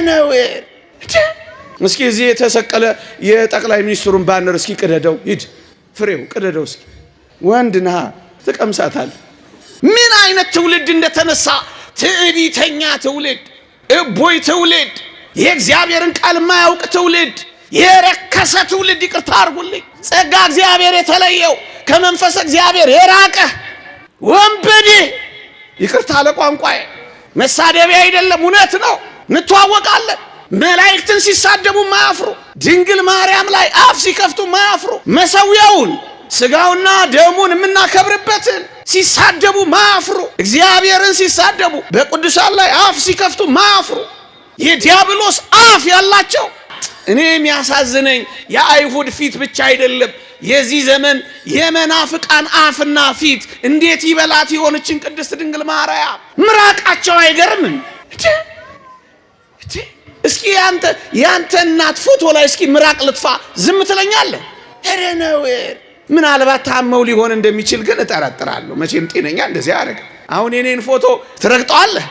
ነው እስኪ እዚህ የተሰቀለ የጠቅላይ ሚኒስትሩን ባነር እስኪ ቅደደው ሂድ ፍሬው ቅደደው እስኪ ወንድና ተቀምሳታል ምን አይነት ትውልድ እንደተነሳ ትዕቢተኛ ትውልድ እቦይ ትውልድ የእግዚአብሔርን ቃል ማያውቅ ትውልድ የረከሰ ትውልድ ይቅርታ አርጉልኝ ጸጋ እግዚአብሔር የተለየው ከመንፈስ እግዚአብሔር የራቀ ወንበዴ ይቅርታ ለቋንቋዬ መሳደቢያ አይደለም እውነት ነው እንተዋወቃለን መላእክትን ሲሳደቡ ማያፍሩ ድንግል ማርያም ላይ አፍ ሲከፍቱ ማያፍሩ መሰዊያውን ስጋውና ደሙን የምናከብርበትን ሲሳደቡ ማያፍሩ እግዚአብሔርን ሲሳደቡ በቅዱሳን ላይ አፍ ሲከፍቱ ማያፍሩ የዲያብሎስ አፍ ያላቸው እኔ የሚያሳዝነኝ የአይሁድ ፊት ብቻ አይደለም የዚህ ዘመን የመናፍቃን አፍና ፊት እንዴት ይበላት ይሆንችን ቅድስት ድንግል ማርያም ምራቃቸው አይገርምም እስኪ ያንተ እናት ፎቶ ላይ እስኪ ምራቅ ልጥፋ ዝም ትለኛለህ ኧረ ነው ምናልባት ታመው ሊሆን እንደሚችል ግን እጠራጥራለሁ መቼም ጤነኛ እንደዚህ ያረጋ አሁን የኔን ፎቶ ትረግጠዋለህ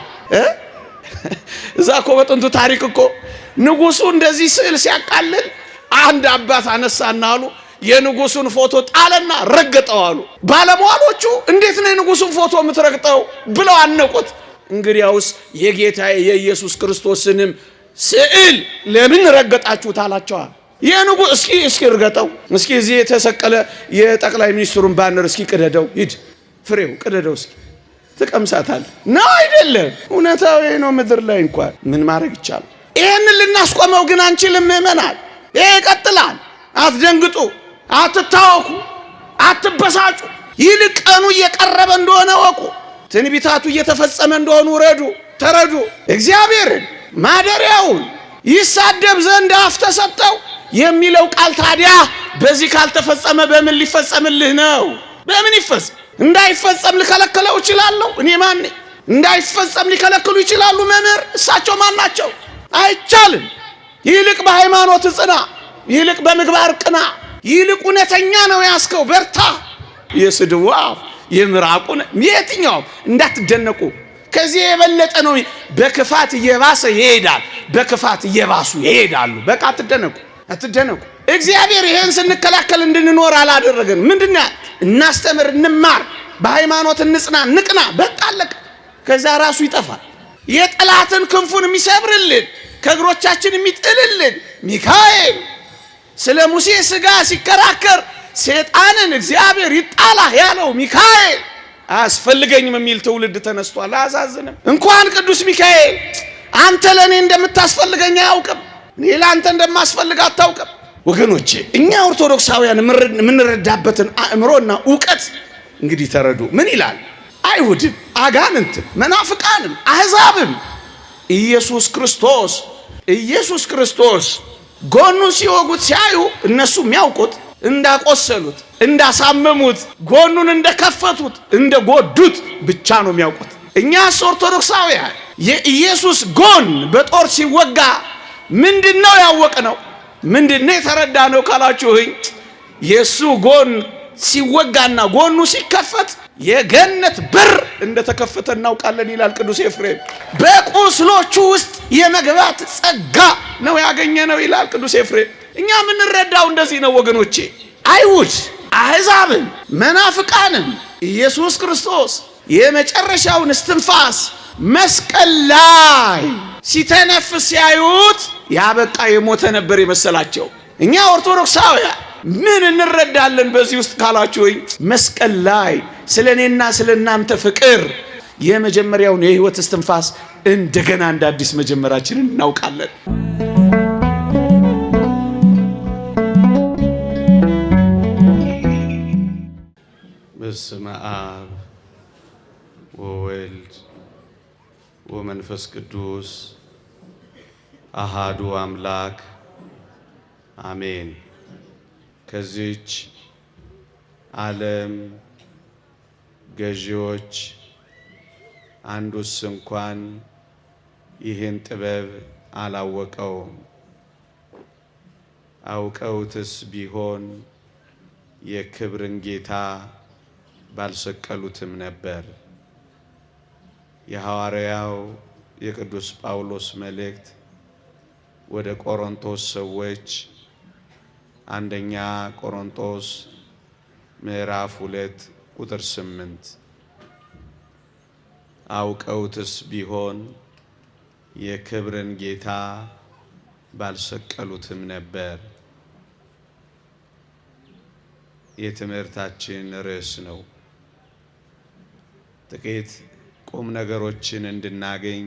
እዛ እኮ በጥንቱ ታሪክ እኮ ንጉሱ እንደዚህ ስዕል ሲያቃልል አንድ አባት አነሳና አሉ የንጉሱን ፎቶ ጣለና ረገጠው አሉ ባለሟሎቹ እንዴት ነው የንጉሱን ፎቶ የምትረግጠው ብለው አነቁት እንግዲያውስ የጌታዬ የኢየሱስ ክርስቶስንም ስዕል ለምን ረገጣችሁት አላቸው የንጉስ እስኪ እርገጠው እስኪ እዚህ የተሰቀለ የጠቅላይ ሚኒስትሩን ባነር እስኪ ቅደደው ሂድ ፍሬው ቅደደው እስኪ ተቀምሳታል ነው አይደለም እውነታው ነው ምድር ላይ እንኳን ምን ማድረግ ይቻላል ይሄንን ልናስቆመው ግን አንችልም ምእመናን ይሄ ይቀጥላል አትደንግጡ አትታወኩ አትበሳጩ ይልቅ ቀኑ እየቀረበ እንደሆነ ወቁ ትንቢታቱ እየተፈጸመ እንደሆነ ተረዱ እግዚአብሔርን ማደሪያውን ይሳደብ ዘንድ አፍ ተሰጠው የሚለው ቃል ታዲያ በዚህ ካልተፈጸመ በምን ሊፈጸምልህ ነው በምን ይፈጸም እንዳይፈጸም ሊከለክለው ይችላል እኔ ማን እንዳይፈጸም ሊከለክሉ ይችላሉ መምህር እሳቸው ማን ናቸው አይቻልም ይልቅ በሃይማኖት ጽና ይልቅ በምግባር ቅና ይልቅ እውነተኛ ነው ያስከው በርታ የስድዋ የምራቁን የትኛው እንዳትደነቁ ከዚህ የበለጠ ነው በክፋት እየባሰ ይሄዳል በክፋት እየባሱ ይሄዳሉ በቃ አትደነቁ እግዚአብሔር ይሄን ስንከላከል እንድንኖር አላደረገን ምንድነው እናስተምር እንማር በሃይማኖት እንጽና ንቅና በቃ አለቀ ከዛ ራሱ ይጠፋል የጠላትን ክንፉን የሚሰብርልን ከእግሮቻችን የሚጥልልን ሚካኤል ስለ ሙሴ ስጋ ሲከራከር ሰይጣንን እግዚአብሔር ይጣላ ያለው ሚካኤል አስፈልገኝም የሚል ትውልድ ተነስቷል አዛዝንም እንኳን ቅዱስ ሚካኤል አንተ ለኔ እንደምታስፈልገኝ አያውቅም እኔ ላንተ እንደማስፈልግ አታውቅም ወገኖቼ እኛ ኦርቶዶክሳውያን ምንረዳበትን አእምሮና ዕውቀት እንግዲህ ተረዱ ምን ይላል አይሁድም አጋንንትም መናፍቃንም አህዛብም ኢየሱስ ክርስቶስ ጎኑን ሲወጉት ሲያዩ እነሱ የሚያውቁት እንዳቆሰሉት እንዳሳመሙት ጎኑን እንደከፈቱት እንደጎዱት ብቻ ነው የሚያውቁት እኛስ ኦርቶዶክሳውያን የኢየሱስ ጎን በጦር ሲወጋ ምንድነው ያወቅነው ምንድነው የተረዳነው ካላችሁኝ የሱ ጎን ሲወጋና ጎኑ ሲከፈት የገነት በር እንደተከፈተ እናውቃለን ይላል ቅዱስ ኤፍሬም በቁስሎቹ ውስጥ የመግባት ጸጋ ነው ያገኘነው ይላል ቅዱስ ኤፍሬም እኛ ምንረዳው እንደዚህ ነው ወገኖቼ አይሁድ አህዛብን መናፍቃንን ኢየሱስ ክርስቶስ የመጨረሻውን እስትንፋስ መስቀል ላይ ሲተነፍስ ያዩት ያበቃ የሞተ ነበር የመሰላቸው እኛ ኦርቶዶክሳውያን ምን እንረዳለን በዚህ ውስጥ ካላችሁኝ መስቀል ላይ ስለኔና ስለናንተ ፍቅር የመጀመሪያውን የህይወት እስትንፋስ እንደገና እንደ አዲስ መጀመራችንን እናውቃለን በስመ አብ ወወልድ ወመንፈስ ቅዱስ አሃዱ አምላክ አሜን ከዚች ዓለም ገዢዎች አንዱስ እንኳን ይህን ጥበብ አላወቀውም አውቀውትስ ቢሆን የክብርን ጌታ ባልሰቀሉትም ነበር የሐዋርያው የቅዱስ ጳውሎስ መልእክት ወደ ቆሮንቶስ ሰዎች አንደኛ ቆሮንቶስ ምዕራፍ 2 ቁጥር 8 አውቀውትስ ቢሆን የክብርን ጌታ ባልሰቀሉትም ነበር። የትምህርታችን ርዕስ ነው። ጥቂት ቁም ነገሮችን እንድናገኝ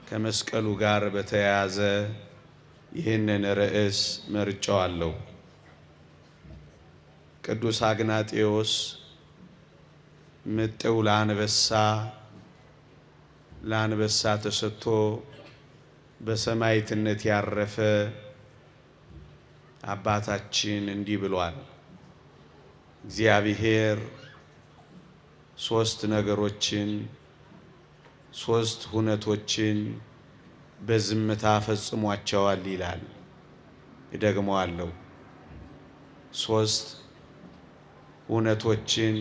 ከመስቀሉ ጋር በተያያዘ ይህንን ርዕስ መርጫዋለሁ። ቅዱስ አግናጤዎስ ምጥው ለአንበሳ ተሰጥቶ በሰማዕትነት ያረፈ አባታችን እንዲህ ብሏል። እግዚአብሔር ሶስት ነገሮችን ሶስት ሁነቶችን በዝምታ ፈጽሟቸዋል ይላል። እደግመዋለሁ። ሶስት ሁነቶችን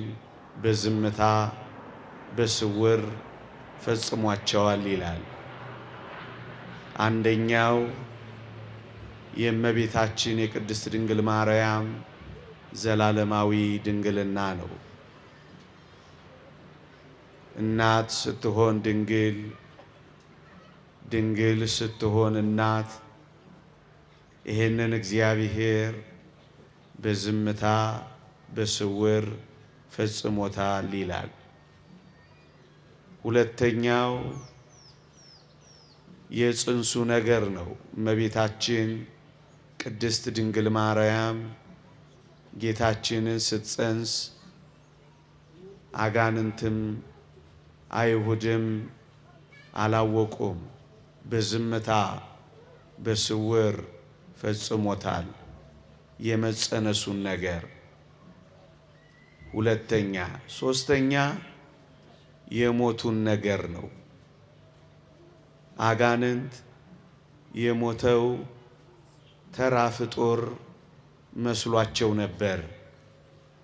በዝምታ በስውር ፈጽሟቸዋል ይላል። አንደኛው የእመቤታችን የቅድስት ድንግል ማርያም ዘላለማዊ ድንግልና ነው። እናት ስትሆን ድንግል፣ ድንግል ስትሆን እናት፣ ይሄንን እግዚአብሔር በዝምታ በስውር ፈጽሞታል ይላል። ሁለተኛው የጽንሱ ነገር ነው። እመቤታችን ቅድስት ድንግል ማርያም ጌታችንን ስትጸንስ አጋንንትም አይሁድም አላወቁም። በዝምታ በስውር ፈጽሞታል የመጸነሱን ነገር። ሶስተኛ የሞቱን ነገር ነው። አጋንንት የሞተው ተራ ፍጡር መስሏቸው ነበር።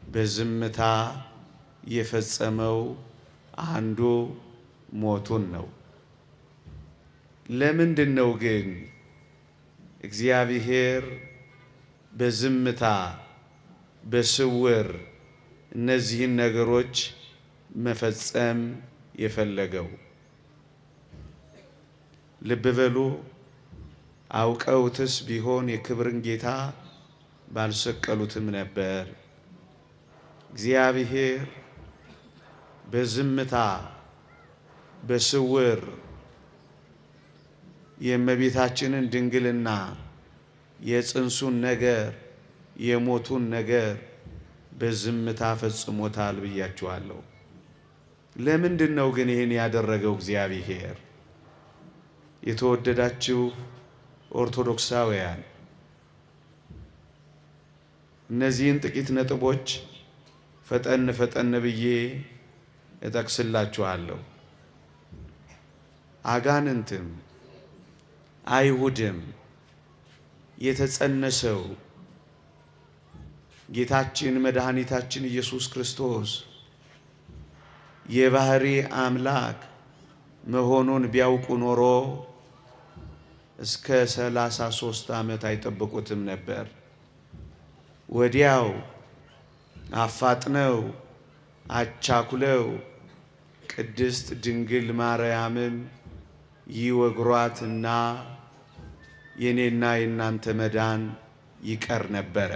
በዝምታ የፈጸመው አንዱ ሞቱን ነው። ለምንድን ነው ግን እግዚአብሔር በዝምታ በስውር እነዚህን ነገሮች መፈጸም የፈለገው? ልብ በሉ። አውቀውትስ ቢሆን የክብርን ጌታ ባልሰቀሉትም ነበር። እግዚአብሔር በዝምታ በስውር የእመቤታችንን ድንግልና የጽንሱን ነገር የሞቱን ነገር በዝምታ ፈጽሞታል ብያችኋለሁ። ለምንድን ነው ግን ይህን ያደረገው እግዚአብሔር? የተወደዳችሁ ኦርቶዶክሳውያን እነዚህን ጥቂት ነጥቦች ፈጠን ፈጠን ብዬ እጠቅስላችኋለሁ። አጋንንትም አይሁድም የተጸነሰው ጌታችን መድኃኒታችን ኢየሱስ ክርስቶስ የባህሪ አምላክ መሆኑን ቢያውቁ ኖሮ እስከ 33 ዓመት አይጠብቁትም ነበር። ወዲያው አፋጥነው አቻኩለው ቅድስት ድንግል ማርያምን ይወግሯትና የኔና የናንተ መዳን ይቀር ነበረ።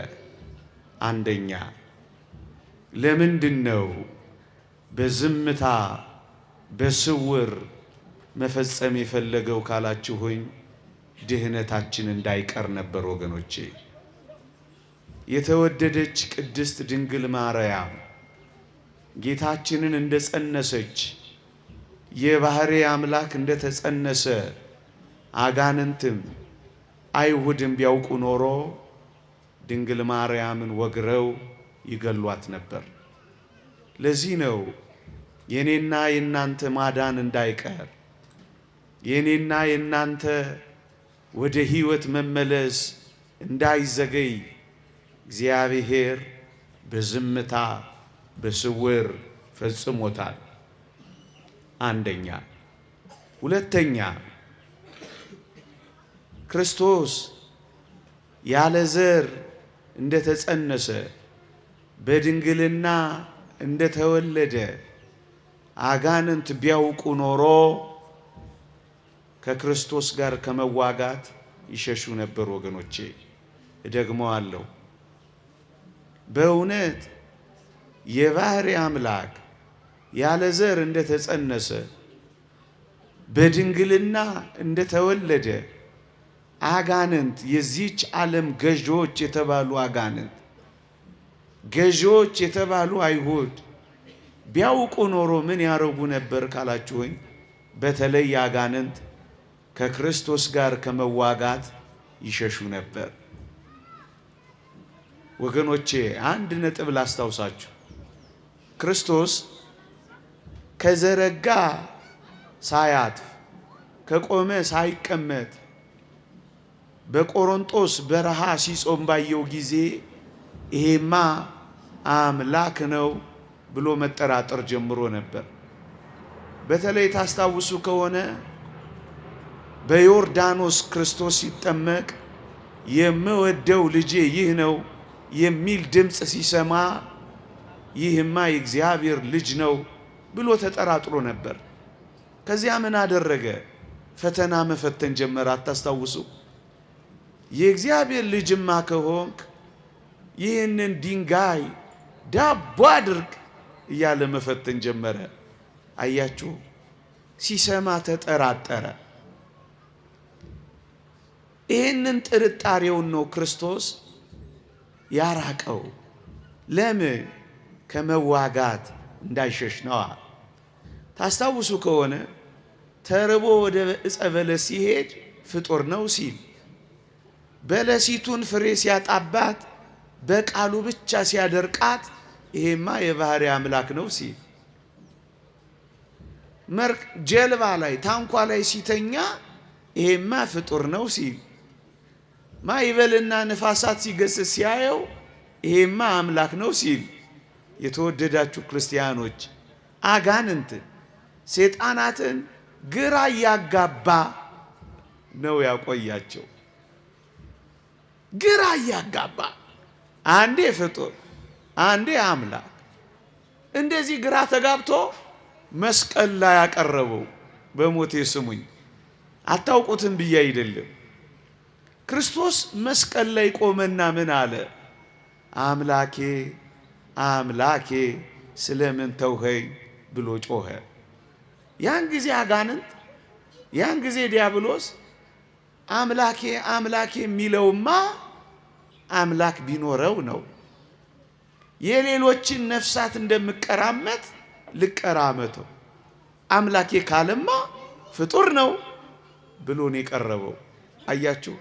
አንደኛ ለምንድን ነው በዝምታ በስውር መፈጸም የፈለገው ካላችሁኝ፣ ድህነታችን እንዳይቀር ነበር ወገኖቼ። የተወደደች ቅድስት ድንግል ማርያም ጌታችንን እንደጸነሰች የባህሪ አምላክ እንደተጸነሰ አጋንንትም አይሁድም ቢያውቁ ኖሮ ድንግል ማርያምን ወግረው ይገሏት ነበር። ለዚህ ነው የኔና የናንተ ማዳን እንዳይቀር፣ የኔና የናንተ ወደ ሕይወት መመለስ እንዳይዘገይ እግዚአብሔር በዝምታ በስውር ፈጽሞታል። አንደኛ። ሁለተኛ ክርስቶስ ያለ ዘር እንደተጸነሰ በድንግልና እንደተወለደ አጋንንት ቢያውቁ ኖሮ ከክርስቶስ ጋር ከመዋጋት ይሸሹ ነበር። ወገኖቼ እደግመዋለሁ። በእውነት የባህሪ አምላክ ያለ ዘር እንደተጸነሰ በድንግልና እንደተወለደ አጋንንት የዚች ዓለም ገዢዎች የተባሉ አጋንንት ገዢዎች የተባሉ አይሁድ ቢያውቁ ኖሮ ምን ያረጉ ነበር ካላችሁኝ፣ በተለይ አጋንንት ከክርስቶስ ጋር ከመዋጋት ይሸሹ ነበር። ወገኖቼ አንድ ነጥብ ላስታውሳችሁ። ክርስቶስ ከዘረጋ ሳያጥፍ ከቆመ ሳይቀመጥ በቆሮንጦስ በረሃ ሲጾም ባየው ጊዜ ይሄማ አምላክ ነው ብሎ መጠራጠር ጀምሮ ነበር። በተለይ ታስታውሱ ከሆነ በዮርዳኖስ ክርስቶስ ሲጠመቅ የምወደው ልጄ ይህ ነው የሚል ድምፅ ሲሰማ ይህማ የእግዚአብሔር ልጅ ነው ብሎ ተጠራጥሮ ነበር። ከዚያ ምን አደረገ? ፈተና መፈተን ጀመረ። አታስታውሱ? የእግዚአብሔር ልጅማ ከሆንክ ይህንን ድንጋይ ዳቦ አድርግ እያለ መፈተን ጀመረ። አያችሁ፣ ሲሰማ ተጠራጠረ። ይህንን ጥርጣሬውን ነው ክርስቶስ ያራቀው። ለምን? ከመዋጋት እንዳይሸሽ ነዋ። ታስታውሱ ከሆነ ተርቦ ወደ ዕፀ በለስ ሲሄድ ፍጡር ነው ሲል፣ በለሲቱን ፍሬ ሲያጣባት በቃሉ ብቻ ሲያደርቃት ይሄማ የባህሪ አምላክ ነው ሲል፣ ጀልባ ላይ ታንኳ ላይ ሲተኛ ይሄማ ፍጡር ነው ሲል፣ ማዕበልና ነፋሳት ሲገስጽ ሲያየው ይሄማ አምላክ ነው ሲል፣ የተወደዳችሁ ክርስቲያኖች አጋንንትን ሰይጣናትን ግራ እያጋባ ነው ያቆያቸው። ግራ እያጋባ አንዴ ፍጡር አንዴ አምላክ እንደዚህ ግራ ተጋብቶ መስቀል ላይ ያቀረበው። በሞቴ ስሙኝ፣ አታውቁትም ብዬ አይደለም። ክርስቶስ መስቀል ላይ ቆመና ምን አለ? አምላኬ አምላኬ ስለምን ተውኸኝ ብሎ ጮኸ። ያን ጊዜ አጋንንት፣ ያን ጊዜ ዲያብሎስ አምላኬ አምላኬ የሚለውማ አምላክ ቢኖረው ነው። የሌሎችን ነፍሳት እንደምቀራመት ልቀራመተው፣ አምላኬ ካለማ ፍጡር ነው ብሎ ነው የቀረበው። አያችሁ፣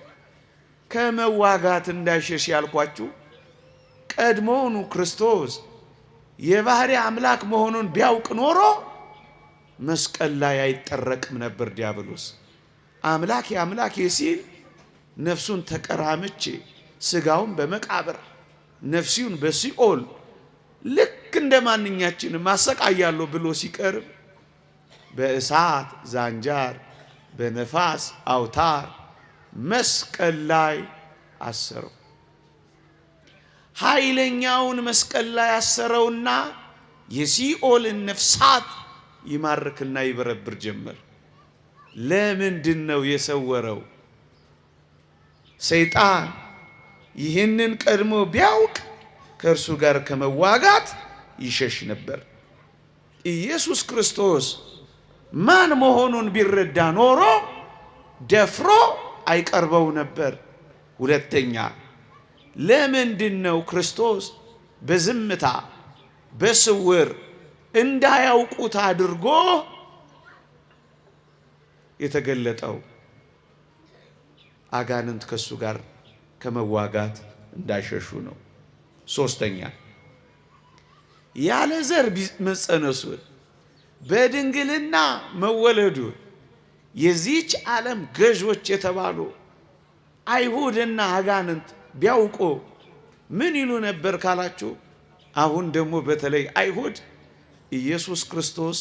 ከመዋጋት እንዳይሸሽ ያልኳችሁ ቀድሞውኑ ክርስቶስ የባህሪ አምላክ መሆኑን ቢያውቅ ኖሮ መስቀል ላይ አይጠረቅም ነበር ዲያብሎስ። አምላኬ አምላኬ ሲል ነፍሱን ተቀራምቼ ስጋውን በመቃብር ነፍሲውን በሲኦል ልክ እንደ ማንኛችን ማሰቃያለሁ ብሎ ሲቀርብ በእሳት ዛንጃር በነፋስ አውታር መስቀል ላይ አሰረው። ኃይለኛውን መስቀል ላይ አሰረውና የሲኦልን ነፍሳት ይማርክና ይበረብር ጀመር። ለምንድን ነው የሰወረው? ሰይጣን ይህንን ቀድሞ ቢያውቅ ከእርሱ ጋር ከመዋጋት ይሸሽ ነበር። ኢየሱስ ክርስቶስ ማን መሆኑን ቢረዳ ኖሮ ደፍሮ አይቀርበው ነበር። ሁለተኛ፣ ለምንድን ነው ክርስቶስ በዝምታ በስውር እንዳያውቁት አድርጎ የተገለጠው? አጋንንት ከሱ ጋር ከመዋጋት እንዳይሸሹ ነው። ሶስተኛ፣ ያለ ዘር መጸነሱን በድንግልና መወለዱን የዚች ዓለም ገዦች የተባሉ አይሁድና አጋንንት ቢያውቁ ምን ይሉ ነበር ካላችሁ፣ አሁን ደግሞ በተለይ አይሁድ ኢየሱስ ክርስቶስ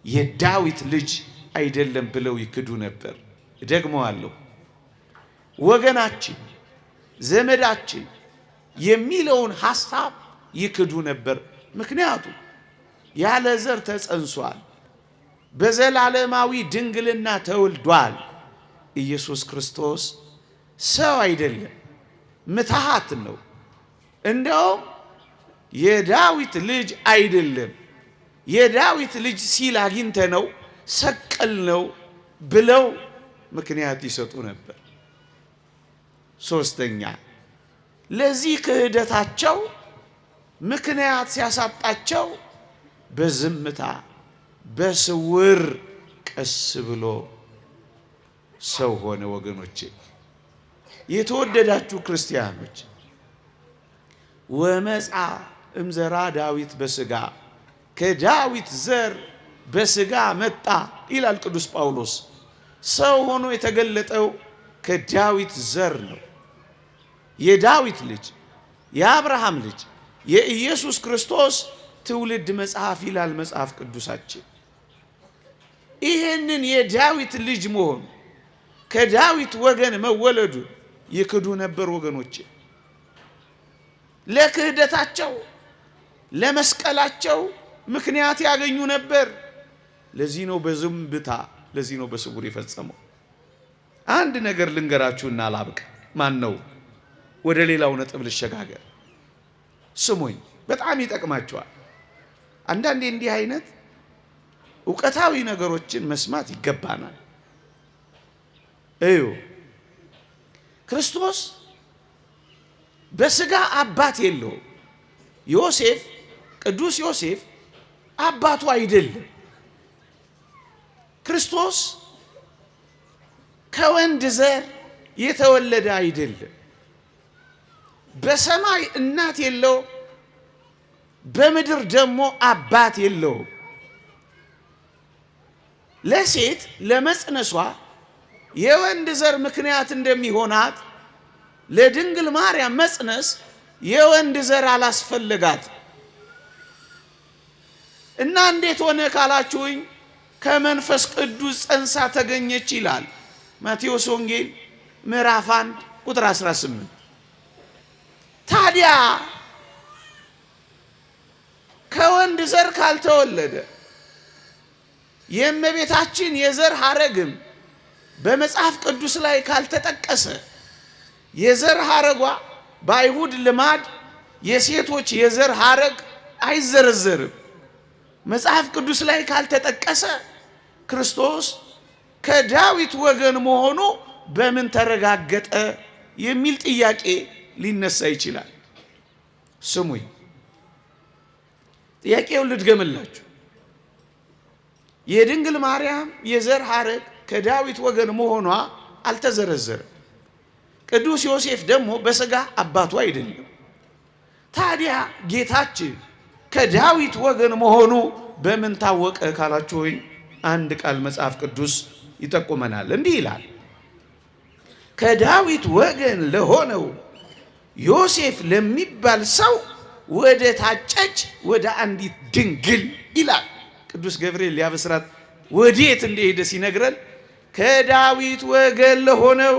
የዳዊት ልጅ አይደለም ብለው ይክዱ ነበር። እደግመዋለሁ። ወገናችን፣ ዘመዳችን የሚለውን ሐሳብ ይክዱ ነበር። ምክንያቱም ያለ ዘር ተጸንሷል፣ በዘላለማዊ ድንግልና ተወልዷል። ኢየሱስ ክርስቶስ ሰው አይደለም፣ ምትሃት ነው። እንደውም የዳዊት ልጅ አይደለም። የዳዊት ልጅ ሲል አግኝተነው ሰቀል ነው ብለው ምክንያት ይሰጡ ነበር። ሶስተኛ ለዚህ ክህደታቸው ምክንያት ሲያሳጣቸው በዝምታ በስውር ቀስ ብሎ ሰው ሆነ። ወገኖቼ የተወደዳችሁ ክርስቲያኖች ወመጻ እምዘራ ዳዊት በስጋ ከዳዊት ዘር በስጋ መጣ ይላል ቅዱስ ጳውሎስ። ሰው ሆኖ የተገለጠው ከዳዊት ዘር ነው። የዳዊት ልጅ የአብርሃም ልጅ የኢየሱስ ክርስቶስ ትውልድ መጽሐፍ ይላል መጽሐፍ ቅዱሳችን። ይህንን የዳዊት ልጅ መሆኑ ከዳዊት ወገን መወለዱ ይክዱ ነበር። ወገኖቼ ለክህደታቸው ለመስቀላቸው ምክንያት ያገኙ ነበር። ለዚህ ነው በዝምታ፣ ለዚህ ነው በስውር የፈጸመው። አንድ ነገር ልንገራችሁና ላብቃ። ማን ነው? ወደ ሌላው ነጥብ ልሸጋገር። ስሙኝ፣ በጣም ይጠቅማቸዋል። አንዳንዴ እንዲህ አይነት ዕውቀታዊ ነገሮችን መስማት ይገባናል። እዩ፣ ክርስቶስ በስጋ አባት የለው። ዮሴፍ፣ ቅዱስ ዮሴፍ አባቱ አይደለም። ክርስቶስ ከወንድ ዘር የተወለደ አይደለም። በሰማይ እናት የለው፣ በምድር ደግሞ አባት የለው። ለሴት ለመጽነሷ የወንድ ዘር ምክንያት እንደሚሆናት ለድንግል ማርያም መጽነስ የወንድ ዘር አላስፈልጋት እና እንዴት ሆነ ካላችሁኝ ከመንፈስ ቅዱስ ጸንሳ ተገኘች ይላል ማቴዎስ ወንጌል ምዕራፍ 1 ቁጥር 18። ታዲያ ከወንድ ዘር ካልተወለደ የእመቤታችን የዘር ሐረግም በመጽሐፍ ቅዱስ ላይ ካልተጠቀሰ የዘር ሐረጓ በአይሁድ ልማድ የሴቶች የዘር ሐረግ አይዘረዘርም። መጽሐፍ ቅዱስ ላይ ካልተጠቀሰ ክርስቶስ ከዳዊት ወገን መሆኑ በምን ተረጋገጠ የሚል ጥያቄ ሊነሳ ይችላል። ስሙኝ፣ ጥያቄውን ልድገምላችሁ። የድንግል ማርያም የዘር ሐረግ ከዳዊት ወገን መሆኗ አልተዘረዘረም። ቅዱስ ዮሴፍ ደግሞ በስጋ አባቱ አይደለም። ታዲያ ጌታችን ከዳዊት ወገን መሆኑ በምን ታወቀ ካላችሁኝ አንድ ቃል መጽሐፍ ቅዱስ ይጠቁመናል። እንዲህ ይላል፣ ከዳዊት ወገን ለሆነው ዮሴፍ ለሚባል ሰው ወደ ታጨች ወደ አንዲት ድንግል ይላል። ቅዱስ ገብርኤል ሊያበስራት ወዴት እንደሄደ ሲነግረን ከዳዊት ወገን ለሆነው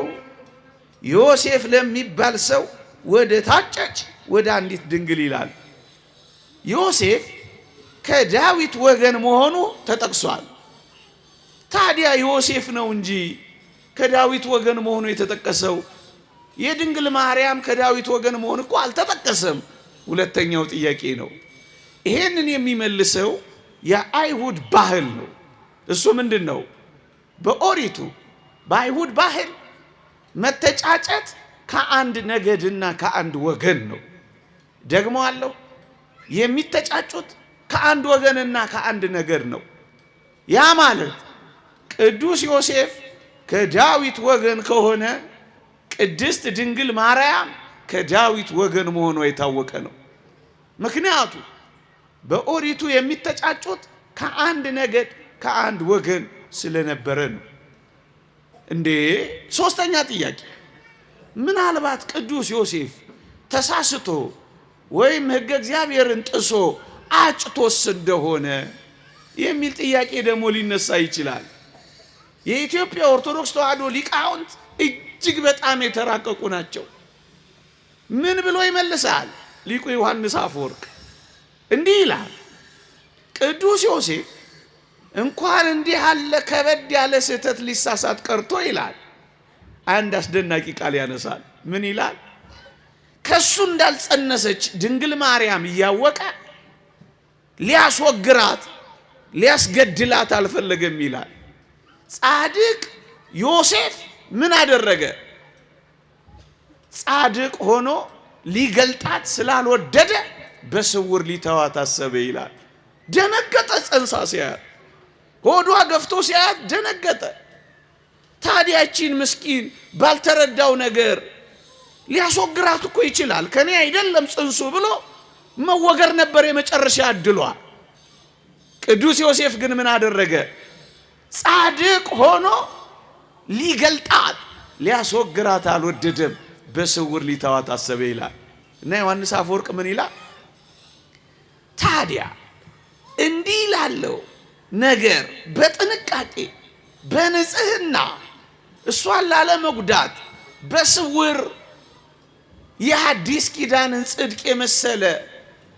ዮሴፍ ለሚባል ሰው ወደ ታጨች ወደ አንዲት ድንግል ይላል። ዮሴፍ ከዳዊት ወገን መሆኑ ተጠቅሷል። ታዲያ ዮሴፍ ነው እንጂ ከዳዊት ወገን መሆኑ የተጠቀሰው። የድንግል ማርያም ከዳዊት ወገን መሆን እኮ አልተጠቀሰም። ሁለተኛው ጥያቄ ነው። ይሄንን የሚመልሰው የአይሁድ ባህል ነው። እሱ ምንድን ነው? በኦሪቱ በአይሁድ ባህል መተጫጨት ከአንድ ነገድና ከአንድ ወገን ነው። ደግሞ አለው የሚተጫጩት ከአንድ ወገንና ከአንድ ነገድ ነው። ያ ማለት ቅዱስ ዮሴፍ ከዳዊት ወገን ከሆነ ቅድስት ድንግል ማርያም ከዳዊት ወገን መሆኗ የታወቀ ነው። ምክንያቱ በኦሪቱ የሚተጫጩት ከአንድ ነገድ ከአንድ ወገን ስለነበረ ነው። እንዴ ሶስተኛ ጥያቄ፣ ምናልባት ቅዱስ ዮሴፍ ተሳስቶ ወይም ሕገ እግዚአብሔርን ጥሶ አጭቶስ እንደሆነ የሚል ጥያቄ ደግሞ ሊነሳ ይችላል። የኢትዮጵያ ኦርቶዶክስ ተዋሕዶ ሊቃውንት እጅግ በጣም የተራቀቁ ናቸው። ምን ብሎ ይመልሳል ሊቁ ዮሐንስ አፈወርቅ? እንዲህ ይላል፣ ቅዱስ ዮሴፍ እንኳን እንዲህ ያለ ከበድ ያለ ስህተት ሊሳሳት ቀርቶ ይላል አንድ አስደናቂ ቃል ያነሳል። ምን ይላል? ከሱ እንዳልጸነሰች ድንግል ማርያም እያወቀ ሊያስወግራት ሊያስገድላት አልፈለገም ይላል። ጻድቅ ዮሴፍ ምን አደረገ? ጻድቅ ሆኖ ሊገልጣት ስላልወደደ በስውር ሊተዋት አሰበ ይላል። ደነገጠ። ጸንሳ ሲያያት ሆዷ ገፍቶ ሲያያት ደነገጠ። ታዲያችን ምስኪን ባልተረዳው ነገር ሊያስወግራት እኮ ይችላል፣ ከኔ አይደለም ጽንሱ ብሎ መወገር ነበር የመጨረሻ እድሏ። ቅዱስ ዮሴፍ ግን ምን አደረገ? ጻድቅ ሆኖ ሊገልጣት ሊያስወግራት አልወደደም፣ በስውር ሊተዋት አሰበ ይላል። እና ዮሐንስ አፈወርቅ ምን ይላል? ታዲያ እንዲህ ላለው ነገር በጥንቃቄ በንጽህና እሷን ላለመጉዳት በስውር የሐዲስ ኪዳንን ጽድቅ የመሰለ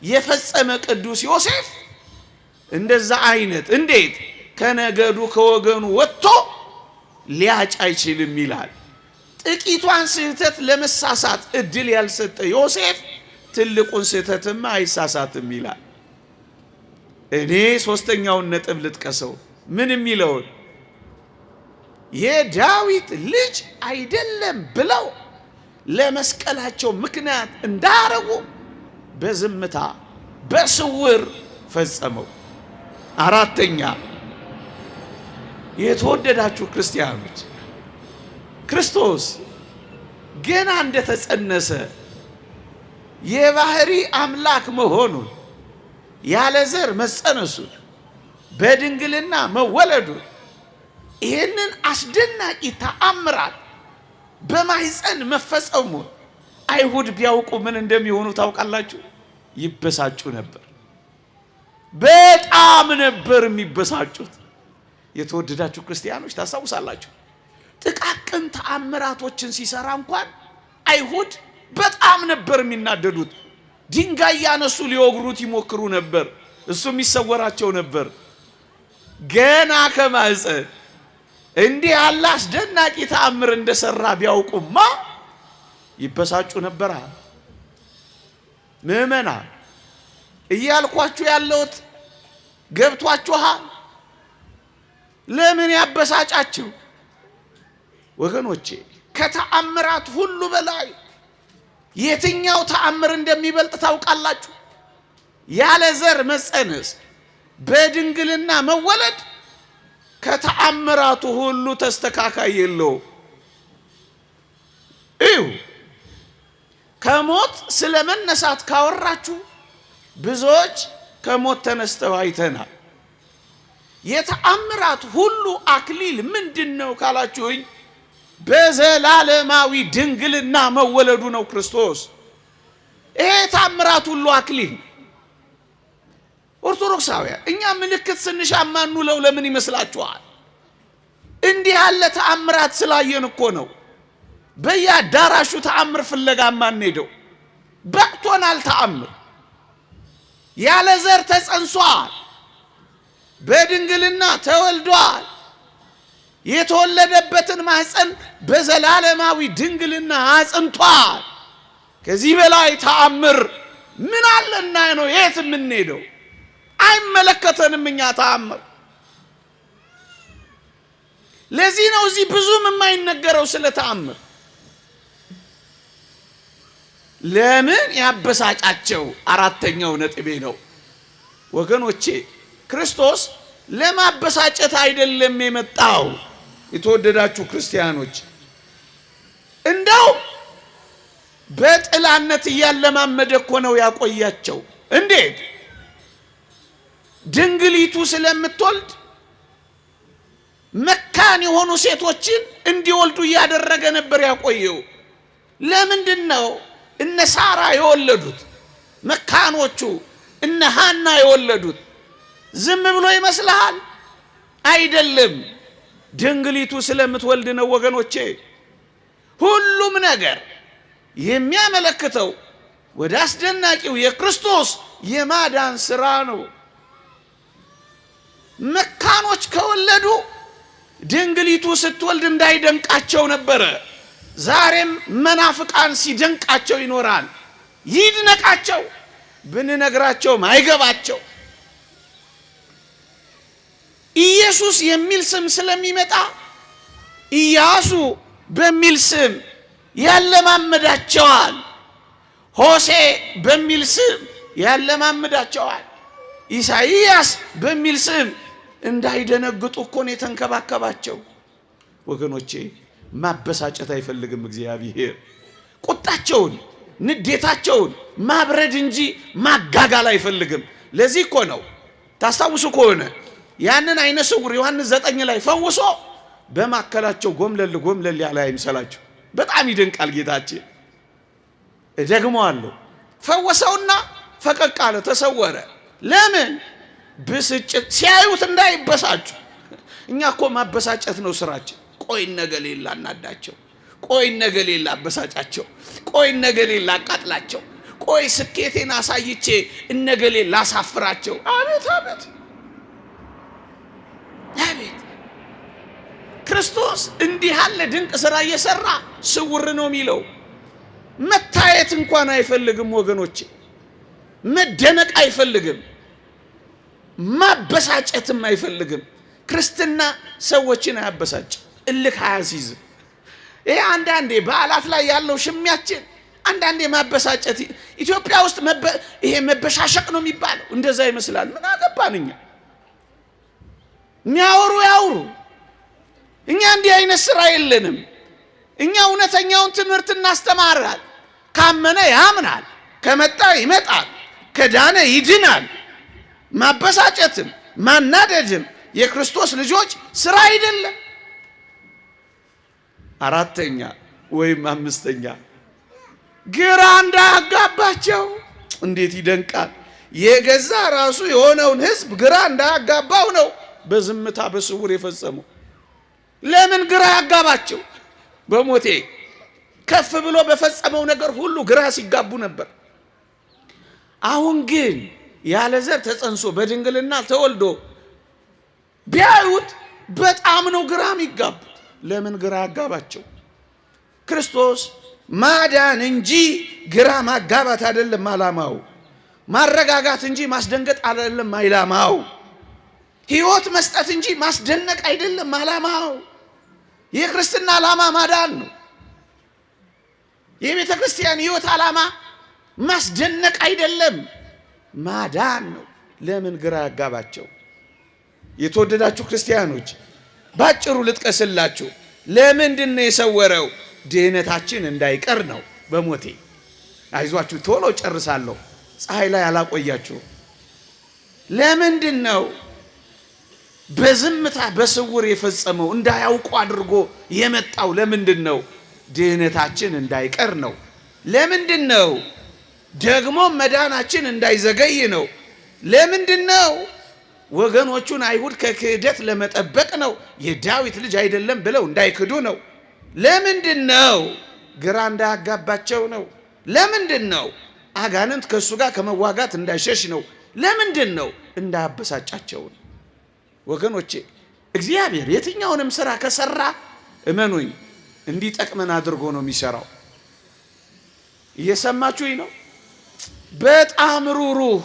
የፈጸመ ቅዱስ ዮሴፍ እንደዛ አይነት እንዴት ከነገዱ ከወገኑ ወጥቶ ሊያጭ አይችልም ይላል። ጥቂቷን ስህተት ለመሳሳት እድል ያልሰጠ ዮሴፍ ትልቁን ስህተትማ አይሳሳትም ይላል። እኔ ሶስተኛውን ነጥብ ልጥቀሰው። ምን የሚለውን የዳዊት ልጅ አይደለም ብለው ለመስቀላቸው ምክንያት እንዳረጉ በዝምታ በስውር ፈጸመው። አራተኛ፣ የተወደዳችሁ ክርስቲያኖች ክርስቶስ ገና እንደተጸነሰ የባህሪ አምላክ መሆኑን ያለ ዘር መጸነሱን በድንግልና መወለዱን ይህንን አስደናቂ ተአምራት በማህፀን መፈጸሙን አይሁድ ቢያውቁ ምን እንደሚሆኑ ታውቃላችሁ? ይበሳጩ ነበር። በጣም ነበር የሚበሳጩት። የተወደዳችሁ ክርስቲያኖች ታስታውሳላችሁ፣ ጥቃቅን ተአምራቶችን ሲሰራ እንኳን አይሁድ በጣም ነበር የሚናደዱት። ድንጋይ ያነሱ ሊወግሩት ይሞክሩ ነበር። እሱም ይሰወራቸው ነበር። ገና ከማህፀን እንዲህ ያለ አስደናቂ ተአምር እንደሰራ ቢያውቁማ ይበሳጩ ነበር። ምዕመናን እያልኳችሁ ያለሁት ገብቷችኋል? ለምን ያበሳጫችሁ? ወገኖቼ ከተአምራት ሁሉ በላይ የትኛው ተአምር እንደሚበልጥ ታውቃላችሁ? ያለ ዘር መጸነስ በድንግልና መወለድ ከተአምራቱ ሁሉ ተስተካካይ የለው። እዩ፣ ከሞት ስለመነሳት ካወራችሁ ብዙዎች ከሞት ተነስተው አይተናል። የተአምራት ሁሉ አክሊል ምንድነው ካላችሁኝ፣ በዘላለማዊ ድንግልና መወለዱ ነው ክርስቶስ። ይሄ ተአምራት ሁሉ አክሊል። ኦርቶዶክሳውያን እኛ ምልክት ስንሻማ እንውለው ለምን ይመስላችኋል? እንዲህ ያለ ተአምራት ስላየን እኮ ነው። በየአዳራሹ ተአምር ፍለጋ ማንሄደው። በቅቶናል። ተአምር ያለ ዘር ተጸንሷል፣ በድንግልና ተወልዷል። የተወለደበትን ማህፀን በዘላለማዊ ድንግልና አጽንቷል። ከዚህ በላይ ተአምር ምን አለና ነው የት የምንሄደው? አይመለከተንም እኛ ተአምር። ለዚህ ነው እዚህ ብዙም የማይነገረው ስለ ተአምር። ለምን ያበሳጫቸው? አራተኛው ነጥቤ ነው ወገኖቼ። ክርስቶስ ለማበሳጨት አይደለም የመጣው። የተወደዳችሁ ክርስቲያኖች እንደው በጥላነት እያለማመደ እኮ ነው ያቆያቸው። እንዴት? ድንግሊቱ ስለምትወልድ መካን የሆኑ ሴቶችን እንዲወልዱ እያደረገ ነበር ያቆየው። ለምንድን ነው እነ ሳራ የወለዱት? መካኖቹ እነ ሐና የወለዱት ዝም ብሎ ይመስልሃል? አይደለም። ድንግሊቱ ስለምትወልድ ነው ወገኖቼ። ሁሉም ነገር የሚያመለክተው ወደ አስደናቂው የክርስቶስ የማዳን ሥራ ነው። መካኖች ከወለዱ ድንግሊቱ ስትወልድ እንዳይደንቃቸው ነበረ። ዛሬም መናፍቃን ሲደንቃቸው ይኖራል። ይድነቃቸው፣ ብንነግራቸውም አይገባቸው። ኢየሱስ የሚል ስም ስለሚመጣ ኢያሱ በሚል ስም ያለማምዳቸዋል። ሆሴ በሚል ስም ያለማምዳቸዋል። ኢሳይያስ በሚል ስም እንዳይደነግጡ እኮ ነው የተንከባከባቸው። ወገኖቼ ማበሳጨት አይፈልግም እግዚአብሔር። ቁጣቸውን፣ ንዴታቸውን ማብረድ እንጂ ማጋጋል አይፈልግም። ለዚህ እኮ ነው ታስታውሱ ከሆነ ያንን አይነ ስውር ዮሐንስ 9 ላይ ፈውሶ በማከላቸው ጎምለል ጎምለል ያለ አይምሰላችሁ። በጣም ይደንቃል ጌታችን። እደግመዋለሁ፣ ፈወሰውና ፈቀቅ አለ፣ ተሰወረ። ለምን? ብስጭት ሲያዩት እንዳይበሳጩ። እኛ እኮ ማበሳጨት ነው ስራችን። ቆይ ነገሌላ እናዳቸው፣ ቆይ ነገሌላ አበሳጫቸው፣ ቆይ ነገሌላ አቃጥላቸው፣ ቆይ ስኬቴን አሳይቼ እነገሌላ አሳፍራቸው። አቤት አቤት አቤት! ክርስቶስ እንዲህ ያለ ድንቅ ሥራ እየሰራ ስውር ነው የሚለው። መታየት እንኳን አይፈልግም ወገኖቼ፣ መደነቅ አይፈልግም፣ ማበሳጨትም አይፈልግም። ክርስትና ሰዎችን አያበሳጭ፣ እልክ አያስይዝም። ይሄ አንዳንዴ በዓላት ላይ ያለው ሽሚያችን አንዳንዴ ማበሳጨት። ኢትዮጵያ ውስጥ ይሄ መበሻሸቅ ነው የሚባለው፣ እንደዛ ይመስላል። ምን አገባን እኛ? የሚያወሩ ያውሩ። እኛ እንዲህ አይነት ስራ የለንም። እኛ እውነተኛውን ትምህርት እናስተማራል። ካመነ ያምናል፣ ከመጣ ይመጣል፣ ከዳነ ይድናል። ማበሳጨትም ማናደድም የክርስቶስ ልጆች ስራ አይደለም። አራተኛ ወይም አምስተኛ ግራ እንዳያጋባቸው። እንዴት ይደንቃል! የገዛ ራሱ የሆነውን ሕዝብ ግራ እንዳያጋባው ነው በዝምታ በስውር የፈጸመው። ለምን ግራ ያጋባቸው? በሞቴ ከፍ ብሎ በፈጸመው ነገር ሁሉ ግራ ሲጋቡ ነበር። አሁን ግን ያለ ዘር ተጸንሶ በድንግልና ተወልዶ ቢያዩት በጣም ነው ግራ የሚጋቡት። ለምን ግራ ያጋባቸው? ክርስቶስ ማዳን እንጂ ግራ ማጋባት አይደለም ዓላማው። ማረጋጋት እንጂ ማስደንገጥ አይደለም ዓላማው። ሕይወት መስጠት እንጂ ማስደነቅ አይደለም ዓላማው። የክርስትና ዓላማ ማዳን ነው። የቤተ ክርስቲያን ሕይወት ዓላማ ማስደነቅ አይደለም፣ ማዳን ነው። ለምን ግራ ያጋባቸው? የተወደዳችሁ ክርስቲያኖች ባጭሩ ልጥቀስላችሁ። ለምንድን ነው የሰወረው? ድህነታችን እንዳይቀር ነው። በሞቴ አይዟችሁ ቶሎ ጨርሳለሁ፣ ፀሐይ ላይ አላቆያችሁ። ለምንድን ነው በዝምታ በስውር የፈጸመው? እንዳያውቁ አድርጎ የመጣው ለምንድን ነው? ድህነታችን እንዳይቀር ነው። ለምንድን ነው ደግሞ መዳናችን እንዳይዘገይ ነው። ለምንድን ነው? ወገኖቹን አይሁድ ከክህደት ለመጠበቅ ነው። የዳዊት ልጅ አይደለም ብለው እንዳይክዱ ነው። ለምንድን ነው? ግራ እንዳያጋባቸው ነው። ለምንድን ነው? አጋንንት ከእሱ ጋር ከመዋጋት እንዳይሸሽ ነው። ለምንድን ነው? እንዳያበሳጫቸው ነው። ወገኖቼ እግዚአብሔር የትኛውንም ስራ ከሰራ እመኑኝ እንዲጠቅመን አድርጎ ነው የሚሰራው። እየሰማችሁኝ ነው? በጣም ሩሩህ፣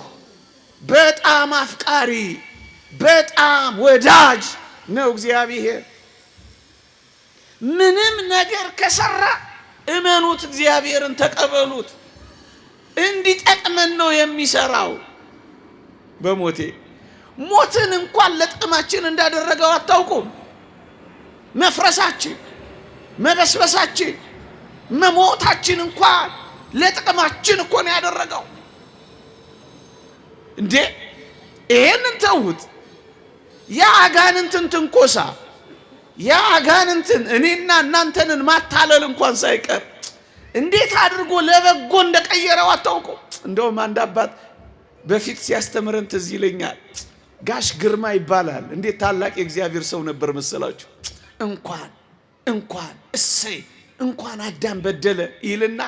በጣም አፍቃሪ፣ በጣም ወዳጅ ነው እግዚአብሔር። ምንም ነገር ከሰራ እመኑት፣ እግዚአብሔርን ተቀበሉት። እንዲጠቅመን ነው የሚሰራው። በሞቴ ሞትን እንኳን ለጥቅማችን እንዳደረገው አታውቁም? መፍረሳችን፣ መበስበሳችን፣ መሞታችን እንኳን ለጥቅማችን እኮ ነው ያደረገው። እንዴ ይሄንን ተውት። የአጋንንትን ትንኮሳ፣ የአጋንንትን እኔና እናንተንን ማታለል እንኳን ሳይቀር እንዴት አድርጎ ለበጎ እንደቀየረው አታውቁም? እንደውም አንድ አባት በፊት ሲያስተምረን ትዝ ይለኛል። ጋሽ ግርማ ይባላል። እንዴት ታላቅ የእግዚአብሔር ሰው ነበር መሰላችሁ። እንኳን እሰይ እንኳን አዳም በደለ ይልና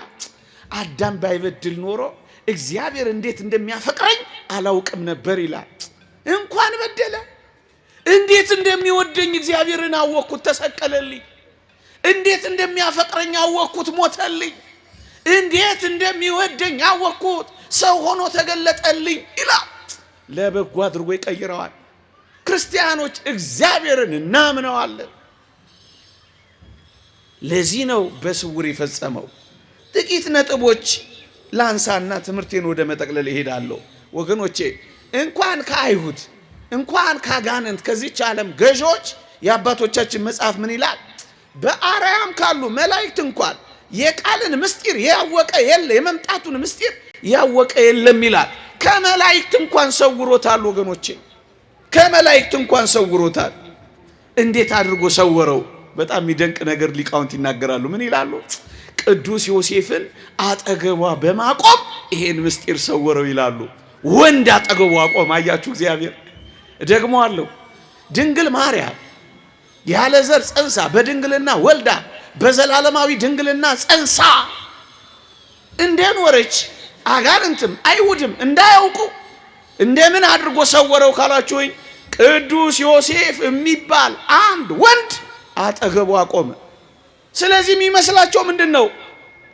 አዳም ባይበድል ኖሮ እግዚአብሔር እንዴት እንደሚያፈቅረኝ አላውቅም ነበር ይላል። እንኳን በደለ እንዴት እንደሚወደኝ እግዚአብሔርን አወቅኩት፣ ተሰቀለልኝ። እንዴት እንደሚያፈቅረኝ አወቅኩት፣ ሞተልኝ። እንዴት እንደሚወደኝ አወቅኩት፣ ሰው ሆኖ ተገለጠልኝ ይላል። ለበጎ አድርጎ ይቀይረዋል። ክርስቲያኖች እግዚአብሔርን እናምነዋለን። ለዚህ ነው በስውር የፈጸመው። ጥቂት ነጥቦች ላንሳና ትምህርቴን ወደ መጠቅለል እሄዳለሁ። ወገኖቼ እንኳን ከአይሁድ እንኳን ካጋንንት ከዚች ዓለም ገዦች የአባቶቻችን መጽሐፍ ምን ይላል? በአርያም ካሉ መላእክት እንኳን የቃልን ምስጢር ያወቀ የለ፣ የመምጣቱን ምስጢር ያወቀ የለም ይላል። ከመላእክት እንኳን ሰውሮታል ወገኖቼ፣ ከመላእክት እንኳን ሰውሮታል። እንዴት አድርጎ ሰወረው? በጣም የሚደንቅ ነገር ሊቃውንት ይናገራሉ። ምን ይላሉ? ቅዱስ ዮሴፍን አጠገቧ በማቆም ይሄን ምስጢር ሰወረው ይላሉ። ወንድ አጠገቧ አቆም። አያችሁ እግዚአብሔር ደግሞ አለው። ድንግል ማርያም ያለ ዘር ጸንሳ በድንግልና ወልዳ በዘላለማዊ ድንግልና ጸንሳ እንደኖረች አጋንንትም አይሁድም እንዳያውቁ እንደምን አድርጎ ሰወረው ካላችሁኝ፣ ቅዱስ ዮሴፍ የሚባል አንድ ወንድ አጠገቧ አቆመ። ስለዚህ የሚመስላቸው ምንድነው?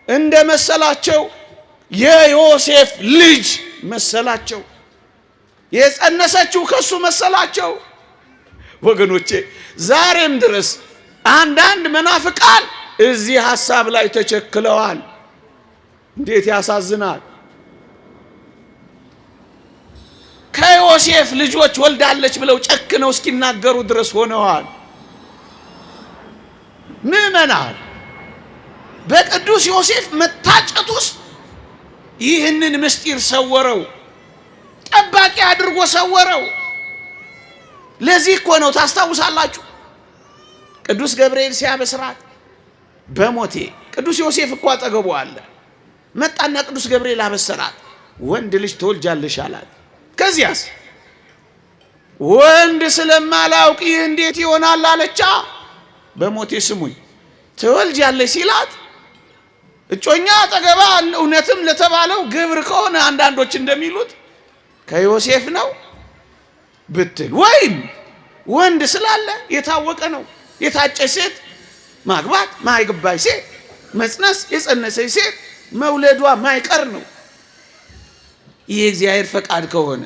እንደ መሰላቸው የዮሴፍ ልጅ መሰላቸው፣ የጸነሰችው ከሱ መሰላቸው። ወገኖቼ ዛሬም ድረስ አንዳንድ መናፍቃን እዚህ ሐሳብ ላይ ተቸክለዋል። እንዴት ያሳዝናል! ከዮሴፍ ልጆች ወልዳለች ብለው ጨክነው እስኪናገሩ ድረስ ሆነዋል። ምዕመናን በቅዱስ ዮሴፍ መታጨት ውስጥ ይህንን ምስጢር ሰወረው፣ ጠባቂ አድርጎ ሰወረው። ለዚህ እኮ ነው ታስታውሳላችሁ፣ ቅዱስ ገብርኤል ሲያበስራት በሞቴ ቅዱስ ዮሴፍ እኮ አጠገቡ አለ። መጣና ቅዱስ ገብርኤል አበሰራት፣ ወንድ ልጅ ትወልጃለሽ አላት። ከዚያስ ወንድ ስለማላውቅ ይህ እንዴት ይሆናል አለቻ። በሞቴ ስሙኝ፣ ትወልጃለሽ ሲላት እጮኛ አጠገባ እውነትም ለተባለው ግብር ከሆነ አንዳንዶች እንደሚሉት ከዮሴፍ ነው ብትል፣ ወይም ወንድ ስላለ የታወቀ ነው። የታጨች ሴት ማግባት ማይገባይ ሴት መጽነስ፣ የጸነሰች ሴት መውለዷ ማይቀር ነው። ይህ እግዚአብሔር ፈቃድ ከሆነ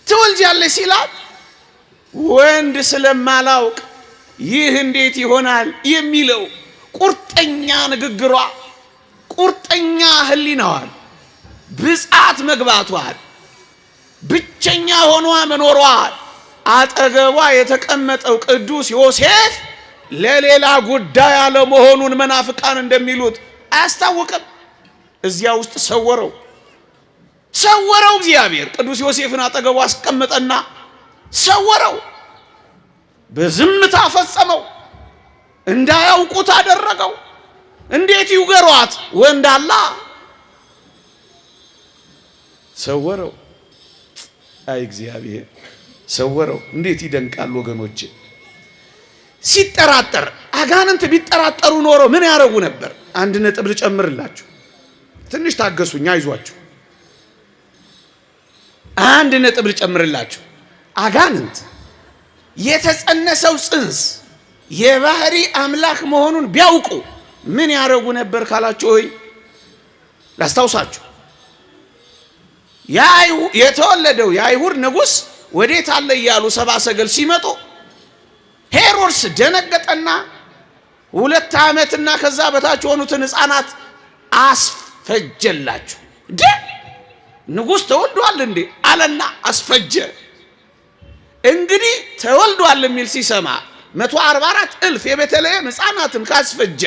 ትወልጃለሽ ሲላት ወንድ ስለማላውቅ ይህ እንዴት ይሆናል የሚለው ቁርጠኛ ንግግሯ፣ ቁርጠኛ ህሊናዋን፣ ብጻት መግባቷል፣ ብቸኛ ሆኗ መኖሯል። አጠገቧ የተቀመጠው ቅዱስ ዮሴፍ ለሌላ ጉዳይ አለመሆኑን መናፍቃን እንደሚሉት አያስታውቅም። እዚያ ውስጥ ሰወረው። እግዚአብሔር ቅዱስ ዮሴፍን አጠገቡ አስቀመጠና ሰወረው። በዝምታ ፈጸመው። እንዳያውቁት አደረገው። እንዴት ይውገሯት? ወንድ አላ ሰወረው። አይ እግዚአብሔር ሰወረው። እንዴት ይደንቃል ወገኖች! ሲጠራጠር አጋንንት ቢጠራጠሩ ኖሮ ምን ያረጉ ነበር? አንድ ነጥብ ልጨምርላችሁ። ትንሽ ታገሱኝ፣ አይዟችሁ። አንድ ነጥብ ልጨምርላችሁ። አጋንንት የተጸነሰው ጽንስ የባህሪ አምላክ መሆኑን ቢያውቁ ምን ያረጉ ነበር ካላችሁ፣ ሆይ ላስታውሳችሁ። የተወለደው የአይሁድ ንጉሥ ወዴት አለ እያሉ ሰብአ ሰገል ሲመጡ ሄሮድስ ደነገጠና 2 ዓመትና ከዛ በታች የሆኑትን ሕፃናት አስፈጀላችሁ። ንጉሥ ተወልዷል እንዴ አለና አስፈጀ። እንግዲህ ተወልዷል የሚል ሲሰማ 144 እልፍ የቤተልሔም ሕፃናትን ካስፈጀ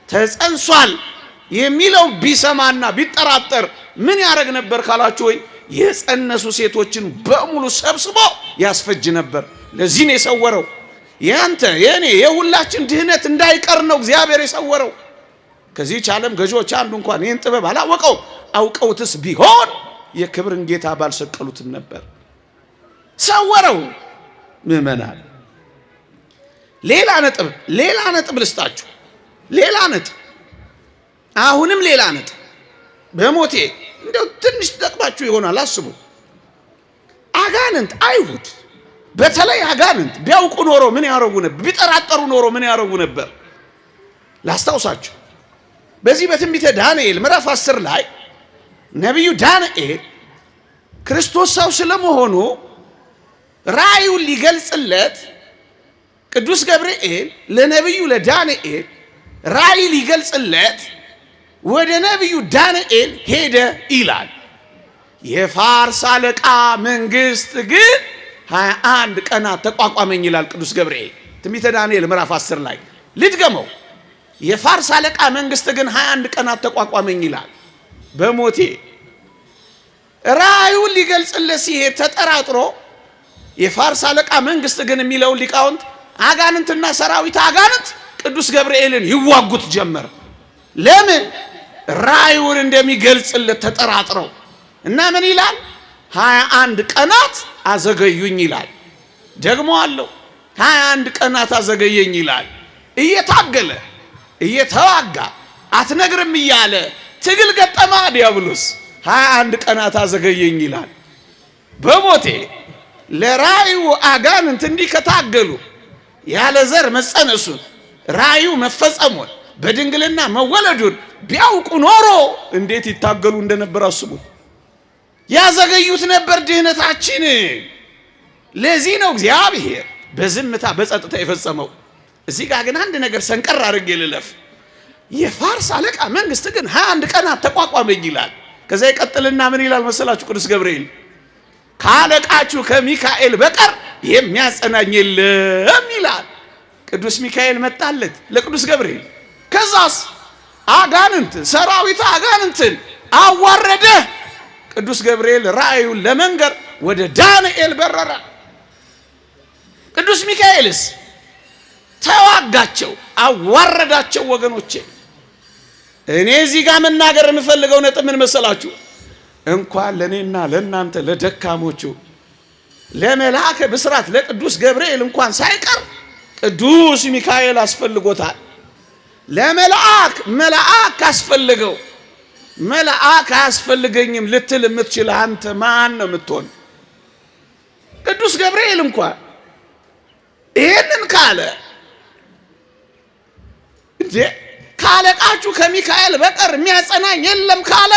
ተጸንሷል የሚለው ቢሰማና ቢጠራጠር ምን ያደርግ ነበር ካላችሁ፣ ወይ የጸነሱ ሴቶችን በሙሉ ሰብስቦ ያስፈጅ ነበር። ለዚህ ነው የሰወረው። ያንተ የኔ የሁላችን ድህነት እንዳይቀር ነው እግዚአብሔር የሰወረው። ከዚህች ዓለም ገዢዎች አንዱ እንኳን ይህን ጥበብ አላወቀው። አውቀውትስ ቢሆን የክብርን ጌታ ባልሰቀሉትም ነበር። ሰወረው። ምዕመናን ሌላ ነጥብ ልስጣችሁ። ሌላ ነጥብ፣ አሁንም ሌላ ነጥብ። በሞቴ እንደው ትንሽ ተጠቅማችሁ ይሆናል አስቡ። አጋንንት አይሁድ በተለይ አጋንንት ቢያውቁ ኖሮ ምን ያረጉ ነበር? ቢጠራጠሩ ኖሮ ምን ያረጉ ነበር? ላስታውሳችሁ። በዚህ በትንቢተ ዳንኤል ምዕራፍ 10 ላይ ነቢዩ ዳንኤል ክርስቶስ ሰው ስለመሆኑ ራእዩን ሊገልጽለት ቅዱስ ገብርኤል ለነቢዩ ለዳንኤል ራእይ ሊገልጽለት ወደ ነቢዩ ዳንኤል ሄደ ይላል። የፋርስ አለቃ መንግስት ግን 21 ቀናት ተቋቋመኝ ይላል ቅዱስ ገብርኤል ትንቢተ ዳንኤል ምዕራፍ 10 ላይ ልድገመው። የፋርስ አለቃ መንግስት ግን 21 ቀናት ተቋቋመኝ ይላል። በሞቴ ራእዩን ሊገልጽለት ሲሄድ ተጠራጥሮ የፋርስ አለቃ መንግስት ግን የሚለውን ሊቃውንት አጋንንትና ሰራዊት አጋንንት ቅዱስ ገብርኤልን ይዋጉት ጀመር። ለምን? ራእዩን እንደሚገልጽለት ተጠራጥረው እና ምን ይላል? 21 ቀናት አዘገዩኝ ይላል። ደግሞ አለው 21 ቀናት አዘገየኝ ይላል። እየታገለ እየተዋጋ አትነግርም እያለ ትግል ገጠማ ዲያብሎስ 21 ቀናት አዘገየኝ ይላል። በሞቴ ለራእዩ አጋንንት እንዲህ ከታገሉ ያለ ዘር መጸነሱን ራእዩ መፈጸሙን በድንግልና መወለዱን ቢያውቁ ኖሮ እንዴት ይታገሉ እንደነበር አስቡት። ያዘገዩት ነበር ድህነታችን። ለዚህ ነው እግዚአብሔር በዝምታ በጸጥታ የፈጸመው። እዚህ ጋር ግን አንድ ነገር ሰንቀር አድርጌ ልለፍ። የፋርስ አለቃ መንግስት ግን 21 ቀናት ተቋቋመኝ ይላል። ከዛ ይቀጥልና ምን ይላል መሰላችሁ? ቅዱስ ገብርኤል ካለቃችሁ ከሚካኤል በቀር የሚያጸናኝ የለም ይላል። ቅዱስ ሚካኤል መጣለት ለቅዱስ ገብርኤል። ከዛስ አጋንንት ሰራዊት አጋንንትን አዋረደ። ቅዱስ ገብርኤል ራእዩን ለመንገር ወደ ዳንኤል በረረ። ቅዱስ ሚካኤልስ ተዋጋቸው፣ አዋረዳቸው። ወገኖቼ እኔ እዚህ ጋር መናገር የምፈልገው ነጥብ ምን መሰላችሁ? እንኳን ለኔና ለናንተ ለደካሞቹ ለመልአከ ብስራት ለቅዱስ ገብርኤል እንኳን ሳይቀር ቅዱስ ሚካኤል አስፈልጎታል። መልአክ አስፈልገው። መልአክ አያስፈልገኝም ልትል የምትችል አንተ ማን ነው የምትሆን? ቅዱስ ገብርኤል እንኳን ይሄንን ካለ እንዴ ካለቃችሁ ከሚካኤል በቀር የሚያጸናኝ የለም ካለ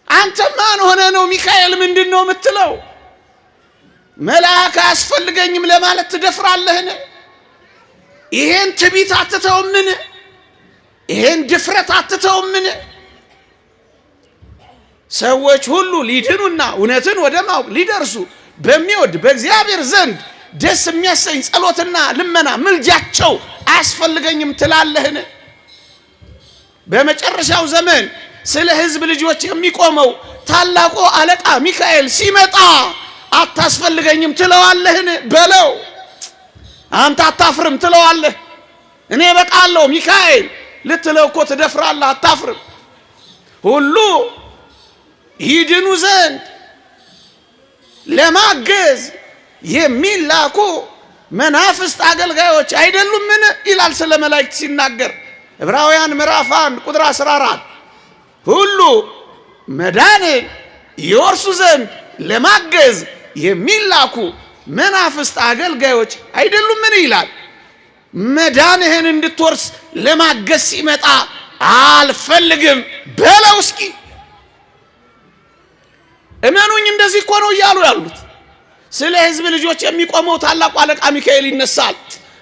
አንተ ማን ሆነ ነው ሚካኤል ምንድነው የምትለው? መልአክ አያስፈልገኝም ለማለት ትደፍራለህን? ይሄን ትዕቢት አትተውምን? ይሄን ድፍረት አትተውምን? ሰዎች ሁሉ ሊድኑና እውነትን ወደ ማወቅ ሊደርሱ በሚወድ በእግዚአብሔር ዘንድ ደስ የሚያሰኝ ጸሎትና ልመና ምልጃቸው አያስፈልገኝም ትላለህን? በመጨረሻው ዘመን ስለ ሕዝብ ልጆች የሚቆመው ታላቁ አለቃ ሚካኤል ሲመጣ አታስፈልገኝም ትለዋለህን? በለው። አንተ አታፍርም ትለዋለህ? እኔ በቃለሁ ሚካኤል ልትለው እኮ ትደፍራለህ። አታፍርም? ሁሉ ይድኑ ዘንድ ለማገዝ የሚላኩ መናፍስት አገልጋዮች አይደሉምን ይላል ስለ መላእክት ሲናገር ዕብራውያን ምዕራፍ 1 ቁጥር 14 ሁሉ መዳንን ይወርሱ ዘንድ ለማገዝ የሚላኩ መናፍስት አገልጋዮች አይደሉምን ይላል። መዳንህን እንድትወርስ ለማገዝ ሲመጣ አልፈልግም በለው። እስኪ እመኑኝ፣ እንደዚህ እኮ ነው እያሉ ያሉት። ስለ ሕዝብ ልጆች የሚቆመው ታላቁ አለቃ ሚካኤል ይነሳል።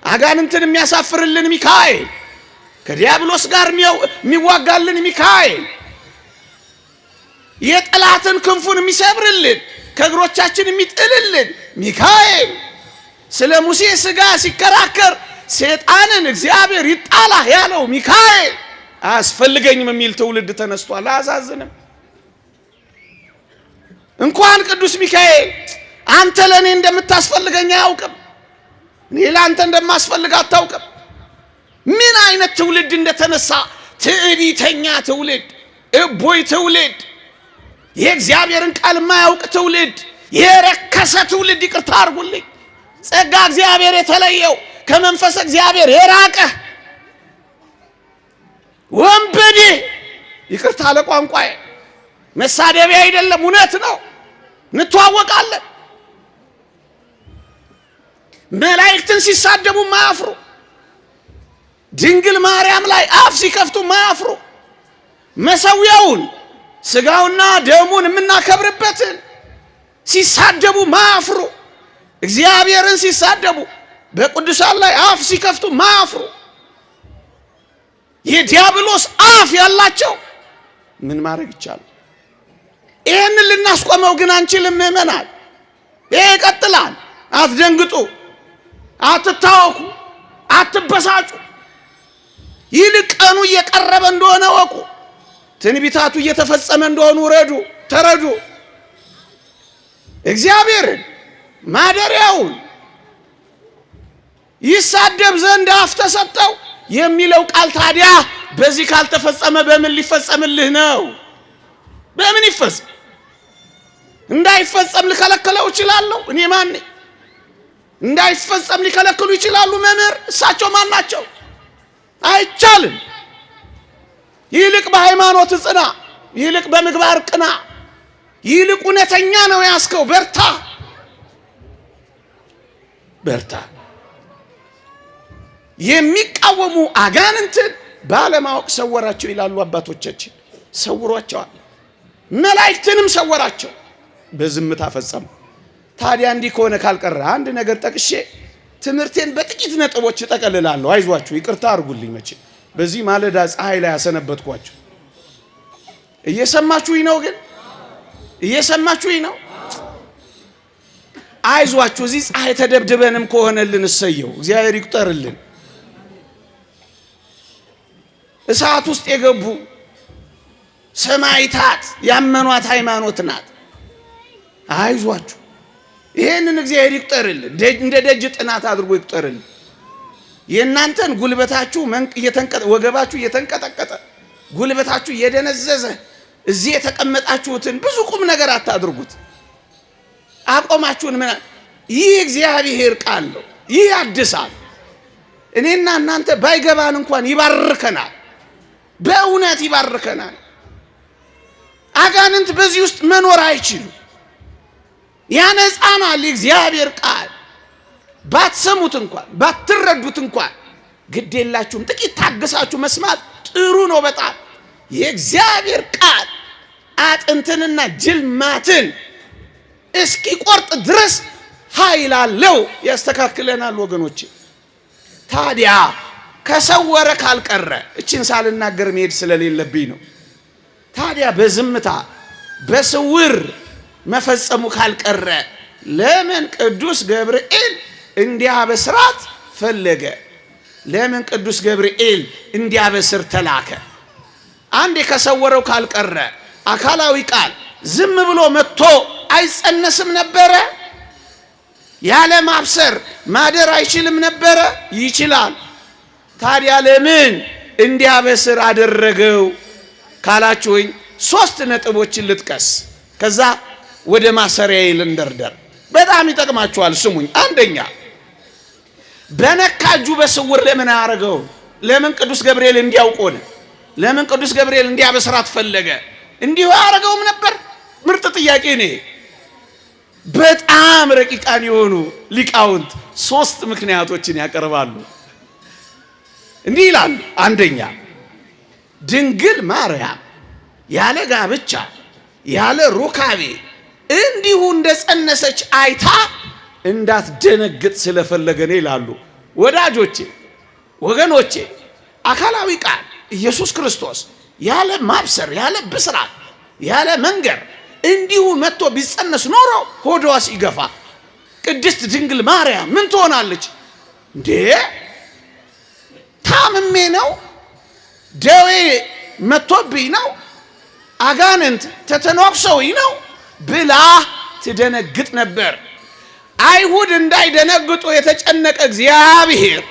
አጋንንትን የሚያሳፍርልን ሚካኤል፣ ከዲያብሎስ ጋር የሚዋጋልን ሚካኤል፣ የጠላትን ክንፉን የሚሰብርልን ከእግሮቻችን የሚጥልልን ሚካኤል፣ ስለ ሙሴ ሥጋ ሲከራከር ሰይጣንን እግዚአብሔር ይጣላህ ያለው ሚካኤል አያስፈልገኝም የሚል ትውልድ ተነስቷል። አያሳዝንም? እንኳን ቅዱስ ሚካኤል አንተ ለኔ እንደምታስፈልገኝ አያውቅም። እኔ ለአንተ እንደማስፈልግ አታውቅም። ምን አይነት ትውልድ እንደተነሳ! ትዕቢተኛ ትውልድ፣ እቦይ ትውልድ፣ የእግዚአብሔርን ቃል የማያውቅ ትውልድ፣ የረከሰ ትውልድ። ይቅርታ አድርጉልኝ። ጸጋ እግዚአብሔር የተለየው ከመንፈስ እግዚአብሔር የራቀ ወንበዴ፣ ይቅርታ ለቋንቋዬ መሳደቢያ አይደለም፣ እውነት ነው። እንተዋወቃለን። መላእክትን ሲሳደቡ ማያፍሩ፣ ድንግል ማርያም ላይ አፍ ሲከፍቱ ማያፍሩ፣ መሰዊያውን ስጋውና ደሙን የምናከብርበትን ሲሳደቡ ማያፍሩ፣ እግዚአብሔርን ሲሳደቡ በቅዱሳን ላይ አፍ ሲከፍቱ ማያፍሩ፣ የዲያብሎስ አፍ ያላቸው ምን ማድረግ ይቻላል? ይህንን ልናስቆመው ግን አንችልም። ምእመናን፣ ይሄ ይቀጥላል። አትደንግጡ፣ አትታወኩ፣ አትበሳጩ። ይልቅ ቀኑ እየቀረበ እንደሆነ ወቁ። ትንቢታቱ እየተፈጸመ እንደሆኑ ተረዱ። እግዚአብሔርን ማደሪያውን ይሳደብ ዘንድ አፍ ተሰጠው የሚለው ቃል ታዲያ በዚህ ካልተፈጸመ በምን ሊፈጸምልህ ነው? በምን ይፈጸም? እንዳይፈጸም ልከለክለው እችላለሁ? እኔ ማን ነኝ? እንዳይፈጸም ሊከለክሉ ይችላሉ መምህር? እሳቸው ማን ናቸው? አይቻልም። ይልቅ በሃይማኖት ጽና፣ ይልቅ በምግባር ቅና፣ ይልቅ እውነተኛ ነው ያስከው፣ በርታ። የሚቃወሙ አጋንንትን ባለማወቅ ሰወራቸው ይላሉ አባቶቻችን። ሰውሯቸዋል። መላእክትንም ሰወራቸው፣ በዝምታ ፈጸሙ። ታዲያ እንዲህ ከሆነ ካልቀረ አንድ ነገር ጠቅሼ ትምህርቴን በጥቂት ነጥቦች እጠቀልላለሁ። አይዟችሁ፣ ይቅርታ አድርጉልኝ። መቼ በዚህ ማለዳ ፀሐይ ላይ ያሰነበትኳችሁ። እየሰማችሁኝ ነው? ግን እየሰማችሁኝ ነው? አይዟችሁ። እዚህ ፀሐይ ተደብድበንም ከሆነልን እሰየው፣ እግዚአብሔር ይቁጠርልን። እሳት ውስጥ የገቡ ሰማዕታት ያመኗት ሃይማኖት ናት። አይዟችሁ፣ ይሄንን እግዚአብሔር ይቁጠርልን፣ እንደ ደጅ ጥናት አድርጎ ይቁጠርልን። የእናንተን ጉልበታችሁ ወገባችሁ እየተንቀጠቀጠ ጉልበታችሁ እየደነዘዘ እዚህ የተቀመጣችሁትን ብዙ ቁም ነገር አታድርጉት። አቆማችሁን ይህ እግዚአብሔር ቃል ነው። ይህ ያድሳል። እኔና እናንተ ባይገባን እንኳን ይባርከናል፣ በእውነት ይባርከናል። አጋንንት በዚህ ውስጥ መኖር አይችሉም። ያነጻናል የእግዚአብሔር ቃል። ባትሰሙት እንኳን ባትረዱት እንኳን ግድ የላችሁም። ጥቂት ታገሳችሁ መስማት ጥሩ ነው በጣም። የእግዚአብሔር ቃል አጥንትንና ጅልማትን እስኪቆርጥ ድረስ ኃይል አለው፣ ያስተካክለናል ወገኖቼ። ታዲያ ከሰወረ ካልቀረ እችን ሳልናገር መሄድ ስለሌለብኝ ነው። ታዲያ በዝምታ በስውር መፈጸሙ ካልቀረ ለምን ቅዱስ ገብርኤል እንዲያበስራት ፈለገ? ለምን ቅዱስ ገብርኤል እንዲያበስር ተላከ? አንድ ከሰወረው ካልቀረ አካላዊ ቃል ዝም ብሎ መጥቶ አይጸነስም ነበረ? ያለ ማብሰር ማደር አይችልም ነበረ? ይችላል። ታዲያ ለምን እንዲያበስር አደረገው ካላችሁኝ 3 ነጥቦችን ልጥቀስ፣ ከዛ ወደ ማሰሪያዬ ልንደርደር። በጣም ይጠቅማችኋል፣ ስሙኝ። አንደኛ፣ በነካጁ በስውር ለምን አያደርገው? ለምን ቅዱስ ገብርኤል እንዲያውቅ ሆነ? ለምን ቅዱስ ገብርኤል እንዲያበስራት ፈለገ? እንዲሁ አያደርገውም ነበር? ምርጥ ጥያቄ ነው። በጣም ረቂቃን የሆኑ ሊቃውንት 3 ምክንያቶችን ያቀርባሉ። እንዲህ ይላሉ። አንደኛ፣ ድንግል ማርያም ያለ ጋብቻ ያለ ሩካቤ እንዲሁ እንደጸነሰች አይታ እንዳትደነግጥ ስለፈለገ ነው ይላሉ። ወዳጆቼ፣ ወገኖቼ፣ አካላዊ ቃል ኢየሱስ ክርስቶስ ያለ ማብሰር ያለ ብስራት ያለ መንገር እንዲሁ መጥቶ ቢጸነስ ኖሮ ሆዷ ሲገፋ ቅድስት ድንግል ማርያም ምን ትሆናለች? እንዴ ታምሜ ነው፣ ደዌ መጥቶብኝ ነው፣ አጋንንት ተተናክሰውኝ ነው ብላ ትደነግጥ ነበር። አይሁድ እንዳይደነግጡ የተጨነቀ እግዚአብሔር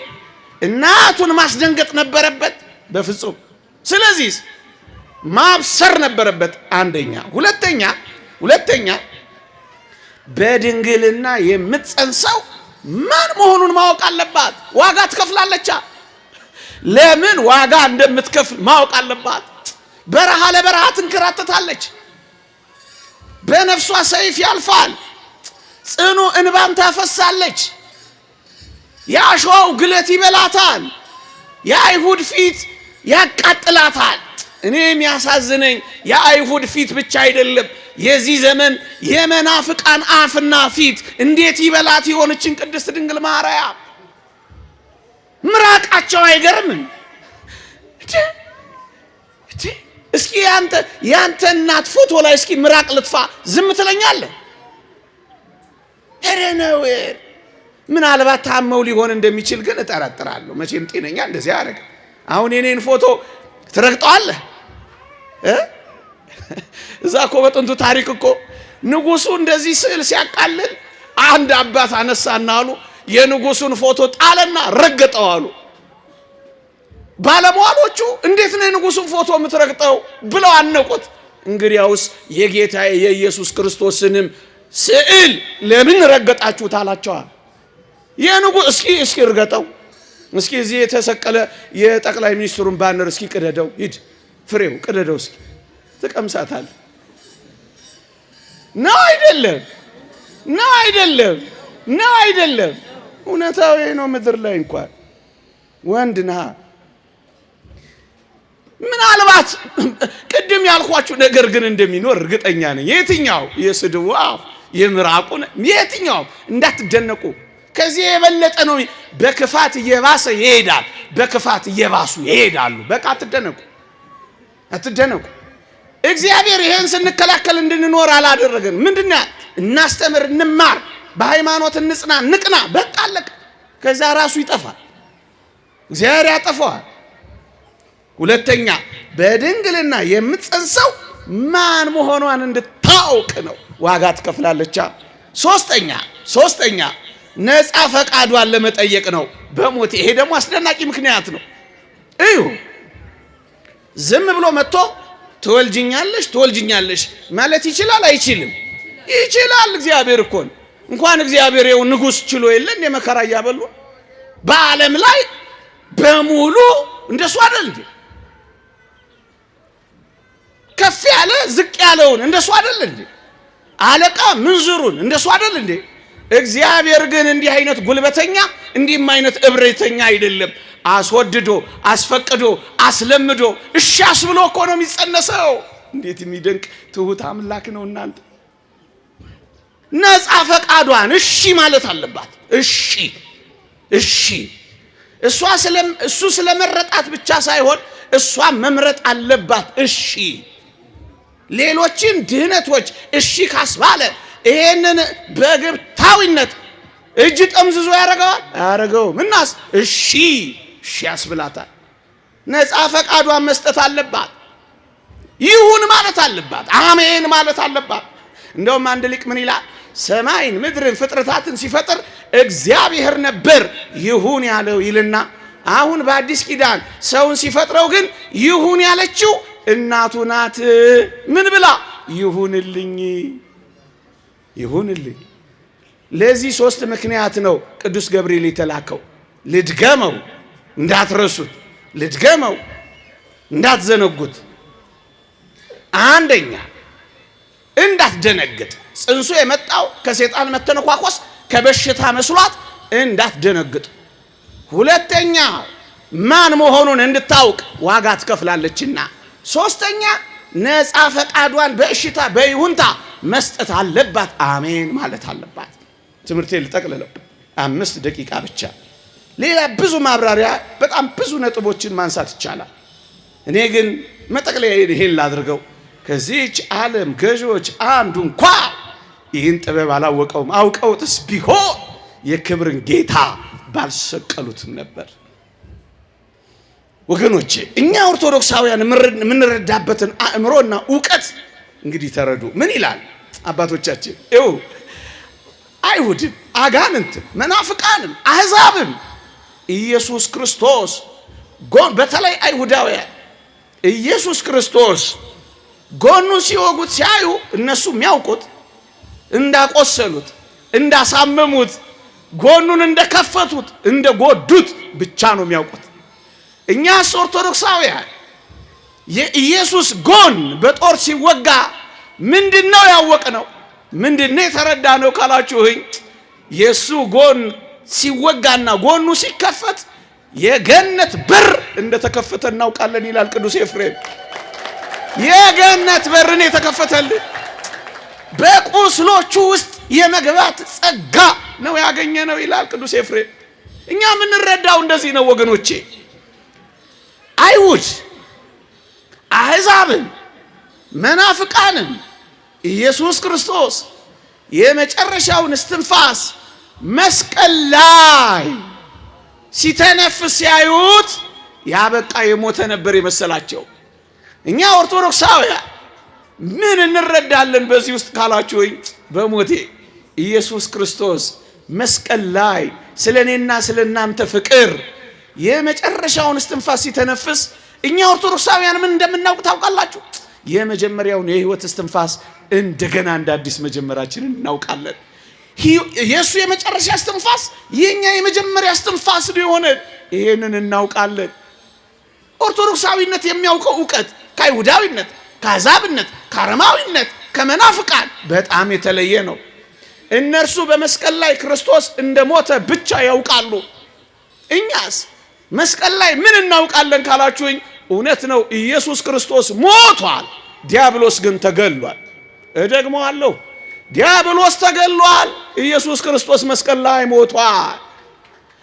እናቱን ማስደንገጥ ነበረበት? በፍጹም። ስለዚህ ማብሰር ነበረበት። አንደኛ። ሁለተኛ በድንግልና የምትጸንሰው ማን መሆኑን ማወቅ አለባት። ዋጋ ትከፍላለች። ለምን ዋጋ እንደምትከፍል ማወቅ አለባት። በረሃ ለበረሃ ትንከራተታለች። በነፍሷ ሰይፍ ያልፋል። ጽኑ እንባን ታፈሳለች። የአሸዋው ግለት ይበላታል። የአይሁድ ፊት ያቃጥላታል። እኔ የሚያሳዝነኝ የአይሁድ ፊት ብቻ አይደለም፣ የዚህ ዘመን የመናፍቃን አፍና ፊት እንዴት ይበላት የሆነችን ቅድስት ድንግል ማርያም። ምራቃቸው አይገርምም? እስኪ ያንተ እናት ፎቶ ላይ እስኪ ምራቅ ልትፋ ዝም ትለኛለህ? ኧረ ነው። ምናልባት ታመው ሊሆን እንደሚችል ግን እጠረጥራለሁ። መቼም ጤነኛ እንደዚህ ያደርግ። አሁን የኔን ፎቶ ትረግጠዋለህ? እዛ እኮ በጥንቱ ታሪክ እኮ ንጉሱ እንደዚህ ስዕል ሲያቃልል አንድ አባት አነሳና አሉ የንጉሱን ፎቶ ጣለና ረገጠው አሉ። ባለሟሎቹ እንዴት ነው የንጉሱን ፎቶ የምትረግጠው ብለው አነቁት። እንግዲያውስ የጌታዬ የኢየሱስ ክርስቶስንም ስዕል ለምን ረገጣችሁት አላቸዋል። የንጉስ እስኪ እርገጠው፣ እስኪ እዚህ የተሰቀለ የጠቅላይ ሚኒስትሩን ባነር እስኪ ቅደደው፣ ሂድ ፍሬው ቅደደው፣ እስኪ ትቀምሳታል። ነው አይደለም? ነው አይደለም? ነው አይደለም? እውነታው ነው። ምድር ላይ እንኳን ወንድ ነህ። ምናልባት ቅድም ያልኳችሁ ነገር ግን እንደሚኖር እርግጠኛ ነኝ። የትኛው የስድቡ አፍ የምራቁ የትኛው እንዳትደነቁ። ከዚህ የበለጠ ነው። በክፋት እየባሰ ይሄዳል። በክፋት እየባሱ ይሄዳሉ። በቃ አትደነቁ፣ አትደነቁ። እግዚአብሔር ይሄን ስንከላከል እንድንኖር አላደረገን። ምንድነው? እናስተምር፣ እንማር፣ በሃይማኖት እንጽና፣ ንቅና። በቃ አለቀ። ከዛ ራሱ ይጠፋል፣ እግዚአብሔር ያጠፋዋል። ሁለተኛ በድንግልና የምትጸንሰው ማን መሆኗን እንድታውቅ ነው። ዋጋ ትከፍላለች። ሶስተኛ ነፃ ፈቃዷን ለመጠየቅ ነው በሞት። ይሄ ደግሞ አስደናቂ ምክንያት ነው። እዩ ዝም ብሎ መጥቶ ትወልጅኛለሽ ማለት ይችላል አይችልም? ይችላል። እግዚአብሔር እኮ እንኳን እግዚአብሔር ይኸው ንጉሥ ችሎ የለን የመከራ እያበሉ በዓለም ላይ በሙሉ እንደሱ አይደል እንዴ? ከፍ ያለ ዝቅ ያለውን እንደሱ አይደል እንዴ? አለቃ ምንዝሩን እንደሱ አይደል እንዴ? እግዚአብሔር ግን እንዲህ አይነት ጉልበተኛ እንዲህም አይነት እብሪተኛ አይደለም። አስወድዶ አስፈቅዶ አስለምዶ እሺ አስብሎ እኮ ነው የሚጸነሰው። እንዴት የሚደንቅ ትሁት አምላክ ነው እናንተ። ነፃ ፈቃዷን እሺ ማለት አለባት። እሺ እሱ ስለመረጣት ብቻ ሳይሆን እሷ መምረጥ አለባት። እሺ ሌሎችን ድህነቶች እሺ ካስባለ ይሄንን በግብታዊነት እጅ ጠምዝዞ ያረጋዋል? አያረገውም። እናስ እሺ ያስብላታል። ነፃ ፈቃዷን መስጠት አለባት። ይሁን ማለት አለባት። አሜን ማለት አለባት። እንደውም አንድ ሊቅ ምን ይላል? ሰማይን ምድርን ፍጥረታትን ሲፈጥር እግዚአብሔር ነበር ይሁን ያለው ይልና አሁን በአዲስ ኪዳን ሰውን ሲፈጥረው ግን ይሁን ያለችው እናቱ ናት። ምን ብላ? ይሁንልኝ። ለዚህ ሶስት ምክንያት ነው ቅዱስ ገብርኤል የተላከው። ልድገመው እንዳትረሱት፣ ልድገመው እንዳትዘነጉት። አንደኛ እንዳትደነግጥ። ጽንሱ የመጣው ከሰይጣን መተነኳኮስ ከበሽታ መስሏት እንዳትደነግጥ። ሁለተኛ ማን መሆኑን እንድታውቅ ዋጋ ትከፍላለችና። ሶስተኛ ነፃ ፈቃዷን በእሽታ በይሁንታ መስጠት አለባት። አሜን ማለት አለባት። ትምህርቴን ልጠቅልለው 5 ደቂቃ ብቻ። ሌላ ብዙ ማብራሪያ በጣም ብዙ ነጥቦችን ማንሳት ይቻላል። እኔ ግን መጠቅለያ ይሄን ላድርገው። ከዚህች ዓለም ገዢዎች አንዱ እንኳ ይህን ጥበብ አላወቀውም። አውቀውትስ ቢሆን የክብርን ጌታ ባልሰቀሉትም ነበር። ወገኖቼ እኛ ኦርቶዶክሳውያን የምንረዳበትን አእምሮና ዕውቀት እንግዲህ ተረዱ። ምን ይላል አባቶቻችን? ይኸው አይሁድም፣ አጋንንትም፣ መናፍቃንም አሕዛብም ኢየሱስ ክርስቶስ በተለይ አይሁዳውያን ኢየሱስ ክርስቶስ ጎኑን ሲወጉት ሲያዩ እነሱ የሚያውቁት እንዳቆሰሉት እንዳሳመሙት ጎኑን እንደከፈቱት እንደጎዱት ብቻ ነው የሚያውቁት። እኛስ ኦርቶዶክሳውያን የኢየሱስ ጎን በጦር ሲወጋ ምንድነው ያወቅነው? ምንድነው የተረዳነው ካላችሁኝ የሱ ጎን ሲወጋና ጎኑ ሲከፈት የገነት በር እንደተከፈተ እናውቃለን ይላል ቅዱስ ኤፍሬም። የገነት በር ነው የተከፈተልን። በቁስሎቹ ውስጥ የመግባት ጸጋ ነው ያገኘነው ይላል ቅዱስ ኤፍሬም። እኛ የምንረዳው እንደዚህ ነው ወገኖቼ። አይሁድ አሕዛብን መናፍቃንን ኢየሱስ ክርስቶስ የመጨረሻውን እስትንፋስ መስቀል ላይ ሲተነፍስ ሲያዩት ያበቃ የሞተ ነበር የመሰላቸው። እኛ ኦርቶዶክሳውያን ምን እንረዳለን በዚህ ውስጥ ካላችሁኝ በሞቴ ኢየሱስ ክርስቶስ መስቀል ላይ ስለኔና ስለናንተ ፍቅር የመጨረሻውን እስትንፋስ ሲተነፍስ እኛ ኦርቶዶክሳውያን ምን እንደምናውቅ ታውቃላችሁ? የመጀመሪያውን የህይወት እስትንፋስ እንደገና እንደ አዲስ መጀመራችንን እናውቃለን። ኢየሱስ የመጨረሻ እስትንፋስ የኛ የመጀመሪያ እስትንፋስ ሊሆን ይሄንን እናውቃለን። ኦርቶዶክሳዊነት የሚያውቀው ዕውቀት ከአይሁዳዊነት፣ ከአሕዛብነት፣ ከአረማዊነት፣ ከመናፍቃን በጣም የተለየ ነው። እነርሱ በመስቀል ላይ ክርስቶስ እንደሞተ ብቻ ያውቃሉ። እኛስ መስቀል ላይ ምን እናውቃለን ካላችሁኝ እውነት ነው ኢየሱስ ክርስቶስ ሞቷል፣ ዲያብሎስ ግን ተገሏል። እደግመዋለሁ፣ ዲያብሎስ ተገሏል፣ ኢየሱስ ክርስቶስ መስቀል ላይ ሞቷል።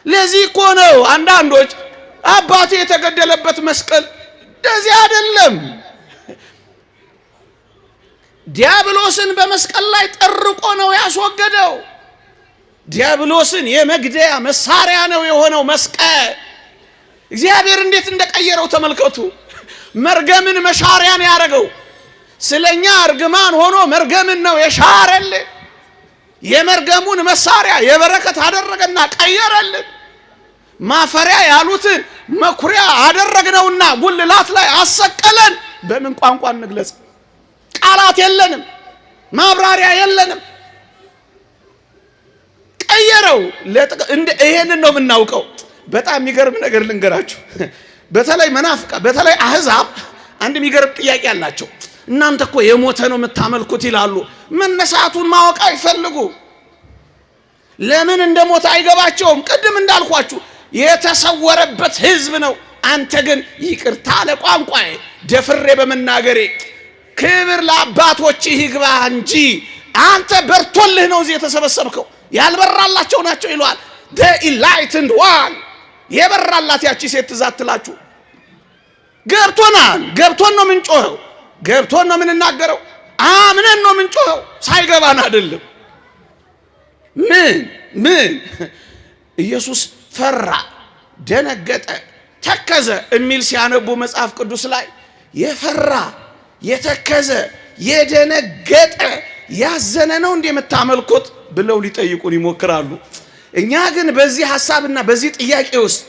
ለዚህ እኮ ነው አንዳንዶች አባቴ የተገደለበት መስቀል እንደዚህ አይደለም። ዲያብሎስን በመስቀል ላይ ጠርቆ ነው ያስወገደው። ዲያብሎስን የመግደያ መሳሪያ ነው የሆነው መስቀል። እግዚአብሔር እንዴት እንደቀየረው ተመልከቱ። መርገምን መሻሪያን ያደረገው ስለኛ እርግማን ሆኖ መርገምን ነው የሻረልን። የመርገሙን መሳሪያ የበረከት አደረገና ቀየረልን። ማፈሪያ ያሉትን መኩሪያ አደረግነውና ጉልላት ላይ አሰቀለን። በምን ቋንቋ እንግለጽ? ቃላት የለንም፣ ማብራሪያ የለንም። ቀየረው። ይሄንን ነው የምናውቀው። በጣም የሚገርም ነገር ልንገራችሁ። በተለይ መናፍቃ፣ በተለይ አሕዛብ አንድ የሚገርም ጥያቄ አላቸው። እናንተ እኮ የሞተ ነው የምታመልኩት ይላሉ። መነሳቱን ማወቅ አይፈልጉ። ለምን እንደሞተ አይገባቸውም። ቅድም እንዳልኳችሁ የተሰወረበት ሕዝብ ነው። አንተ ግን ይቅርታ ለቋንቋዬ ደፍሬ በመናገሬ ክብር ለአባቶችህ ይግባ እንጂ አንተ በርቶልህ ነው እዚህ የተሰበሰብከው። ያልበራላቸው ናቸው ይሏል። the enlightened one የበራላት ያቺ ሴት ትዛት ትላችሁ። ገብቶናል። ገብቶን ነው ምንጮኸው። ገብቶን ነው ምንናገረው። አምነን ነው ምንጮኸው። ሳይገባን አይደለም። ምን ኢየሱስ ፈራ፣ ደነገጠ፣ ተከዘ የሚል ሲያነቡ መጽሐፍ ቅዱስ ላይ የፈራ የተከዘ የደነገጠ ያዘነ ነው እንዴ የምታመልኩት ብለው ሊጠይቁን ይሞክራሉ። እኛ ግን በዚህ ሐሳብና በዚህ ጥያቄ ውስጥ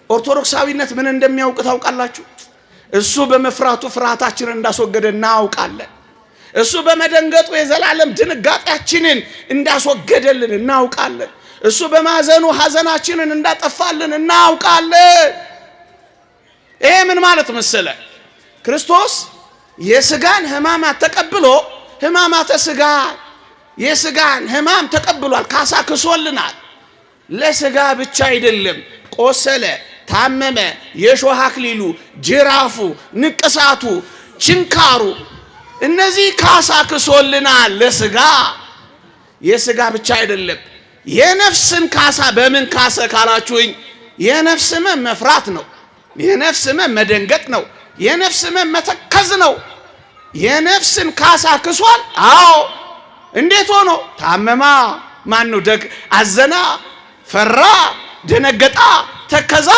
ኦርቶዶክሳዊነት ምን እንደሚያውቅ ታውቃላችሁ? እሱ በመፍራቱ ፍርሃታችንን እንዳስወገደ እናውቃለን። እሱ በመደንገጡ የዘላለም ድንጋጤያችንን እንዳስወገደልን እናውቃለን። እሱ በማዘኑ ሐዘናችንን እንዳጠፋልን እናውቃለን። ይሄ ምን ማለት መሰለ? ክርስቶስ የሥጋን ሕማማት ተቀብሎ ሕማማተ ሥጋ የሥጋን ሕማም ተቀብሏል። ካሳ ክሶልናል። ለሥጋ ብቻ አይደለም። ቆሰለ፣ ታመመ፣ የሾህ አክሊሉ፣ ጅራፉ፣ ንቅሳቱ፣ ችንካሩ እነዚህ ካሳ ክሶልናል። ለሥጋ የሥጋ ብቻ አይደለም። የነፍስን ካሳ በምን ካሰ ካላችሁኝ የነፍስ ሕመም መፍራት ነው። የነፍስ ሕመም መደንገጥ ነው። የነፍስ ሕመም መተከዝ ነው። የነፍስን ካሳ ክሷል። አዎ እንዴት ሆኖ? ታመማ፣ ማን ነው ደግ አዘና፣ ፈራ፣ ደነገጣ፣ ተከዛ።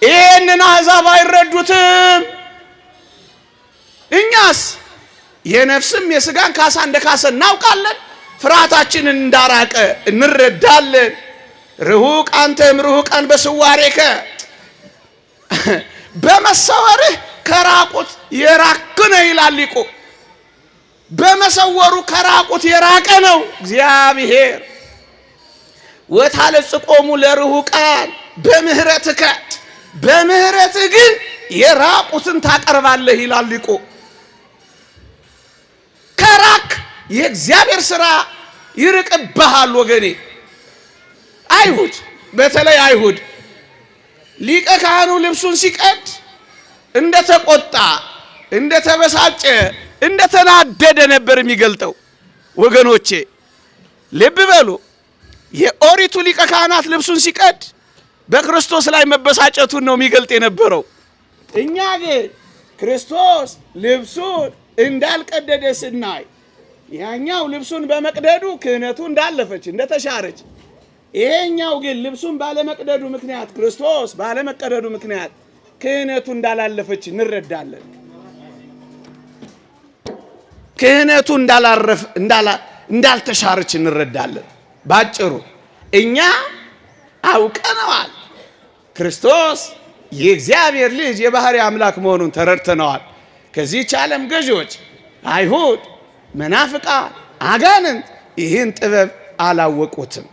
ይህንን አሕዛብ አይረዱትም። እኛስ የነፍስም የሥጋን ካሳ እንደ ካሰ እናውቃለን። ፍርሃታችንን እንዳራቀ እንረዳለን። ርሁቅ አንተም ርሁቃን በስዋሬከ በመሰወርህ ከራቁት የራቅ ነው ይላል ሊቁ። በመሰወሩ ከራቁት የራቀ ነው እግዚአብሔር። ወታለጽቆሙ ለርሁቃን በምህረትከ በምህረትህ ግን የራቁትን ታቀርባለህ ይላል ሊቁ። ከራክ የእግዚአብሔር ሥራ ይርቅብሃል ወገኔ። አይሁድ በተለይ አይሁድ ሊቀ ካህኑ ልብሱን ሲቀድ እንደተቆጣ፣ እንደተበሳጨ፣ እንደተናደደ ነበር የሚገልጠው። ወገኖቼ ልብ በሉ። የኦሪቱ ሊቀ ካህናት ልብሱን ሲቀድ በክርስቶስ ላይ መበሳጨቱን ነው የሚገልጥ የነበረው። እኛ ግን ክርስቶስ ልብሱን እንዳልቀደደ ስናይ ያኛው ልብሱን በመቅደዱ ክህነቱ እንዳለፈች እንደተሻረች፣ ይሄኛው ግን ልብሱን ባለመቅደዱ ምክንያት ክርስቶስ ባለመቀደዱ ምክንያት ክህነቱ እንዳላለፈች እንረዳለን። ክህነቱ እንዳልተሻረች እንረዳለን። ባጭሩ እኛ አውቀነዋል። ክርስቶስ የእግዚአብሔር ልጅ የባህሪ አምላክ መሆኑን ተረድተነዋል። ከዚህች ዓለም ገዢዎች አይሁድ፣ መናፍቃን፣ አጋንንት ይህን ጥበብ አላወቁትም።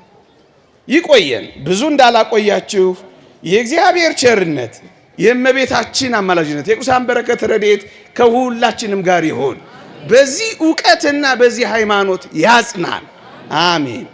ይቆየን። ብዙ እንዳላቆያችሁ የእግዚአብሔር ቸርነት፣ የእመቤታችን አማላጅነት፣ የቅዱሳን በረከት ረድኤት ከሁላችንም ጋር ይሁን። በዚህ ዕውቀትና በዚህ ሃይማኖት ያጽናን። አሜን።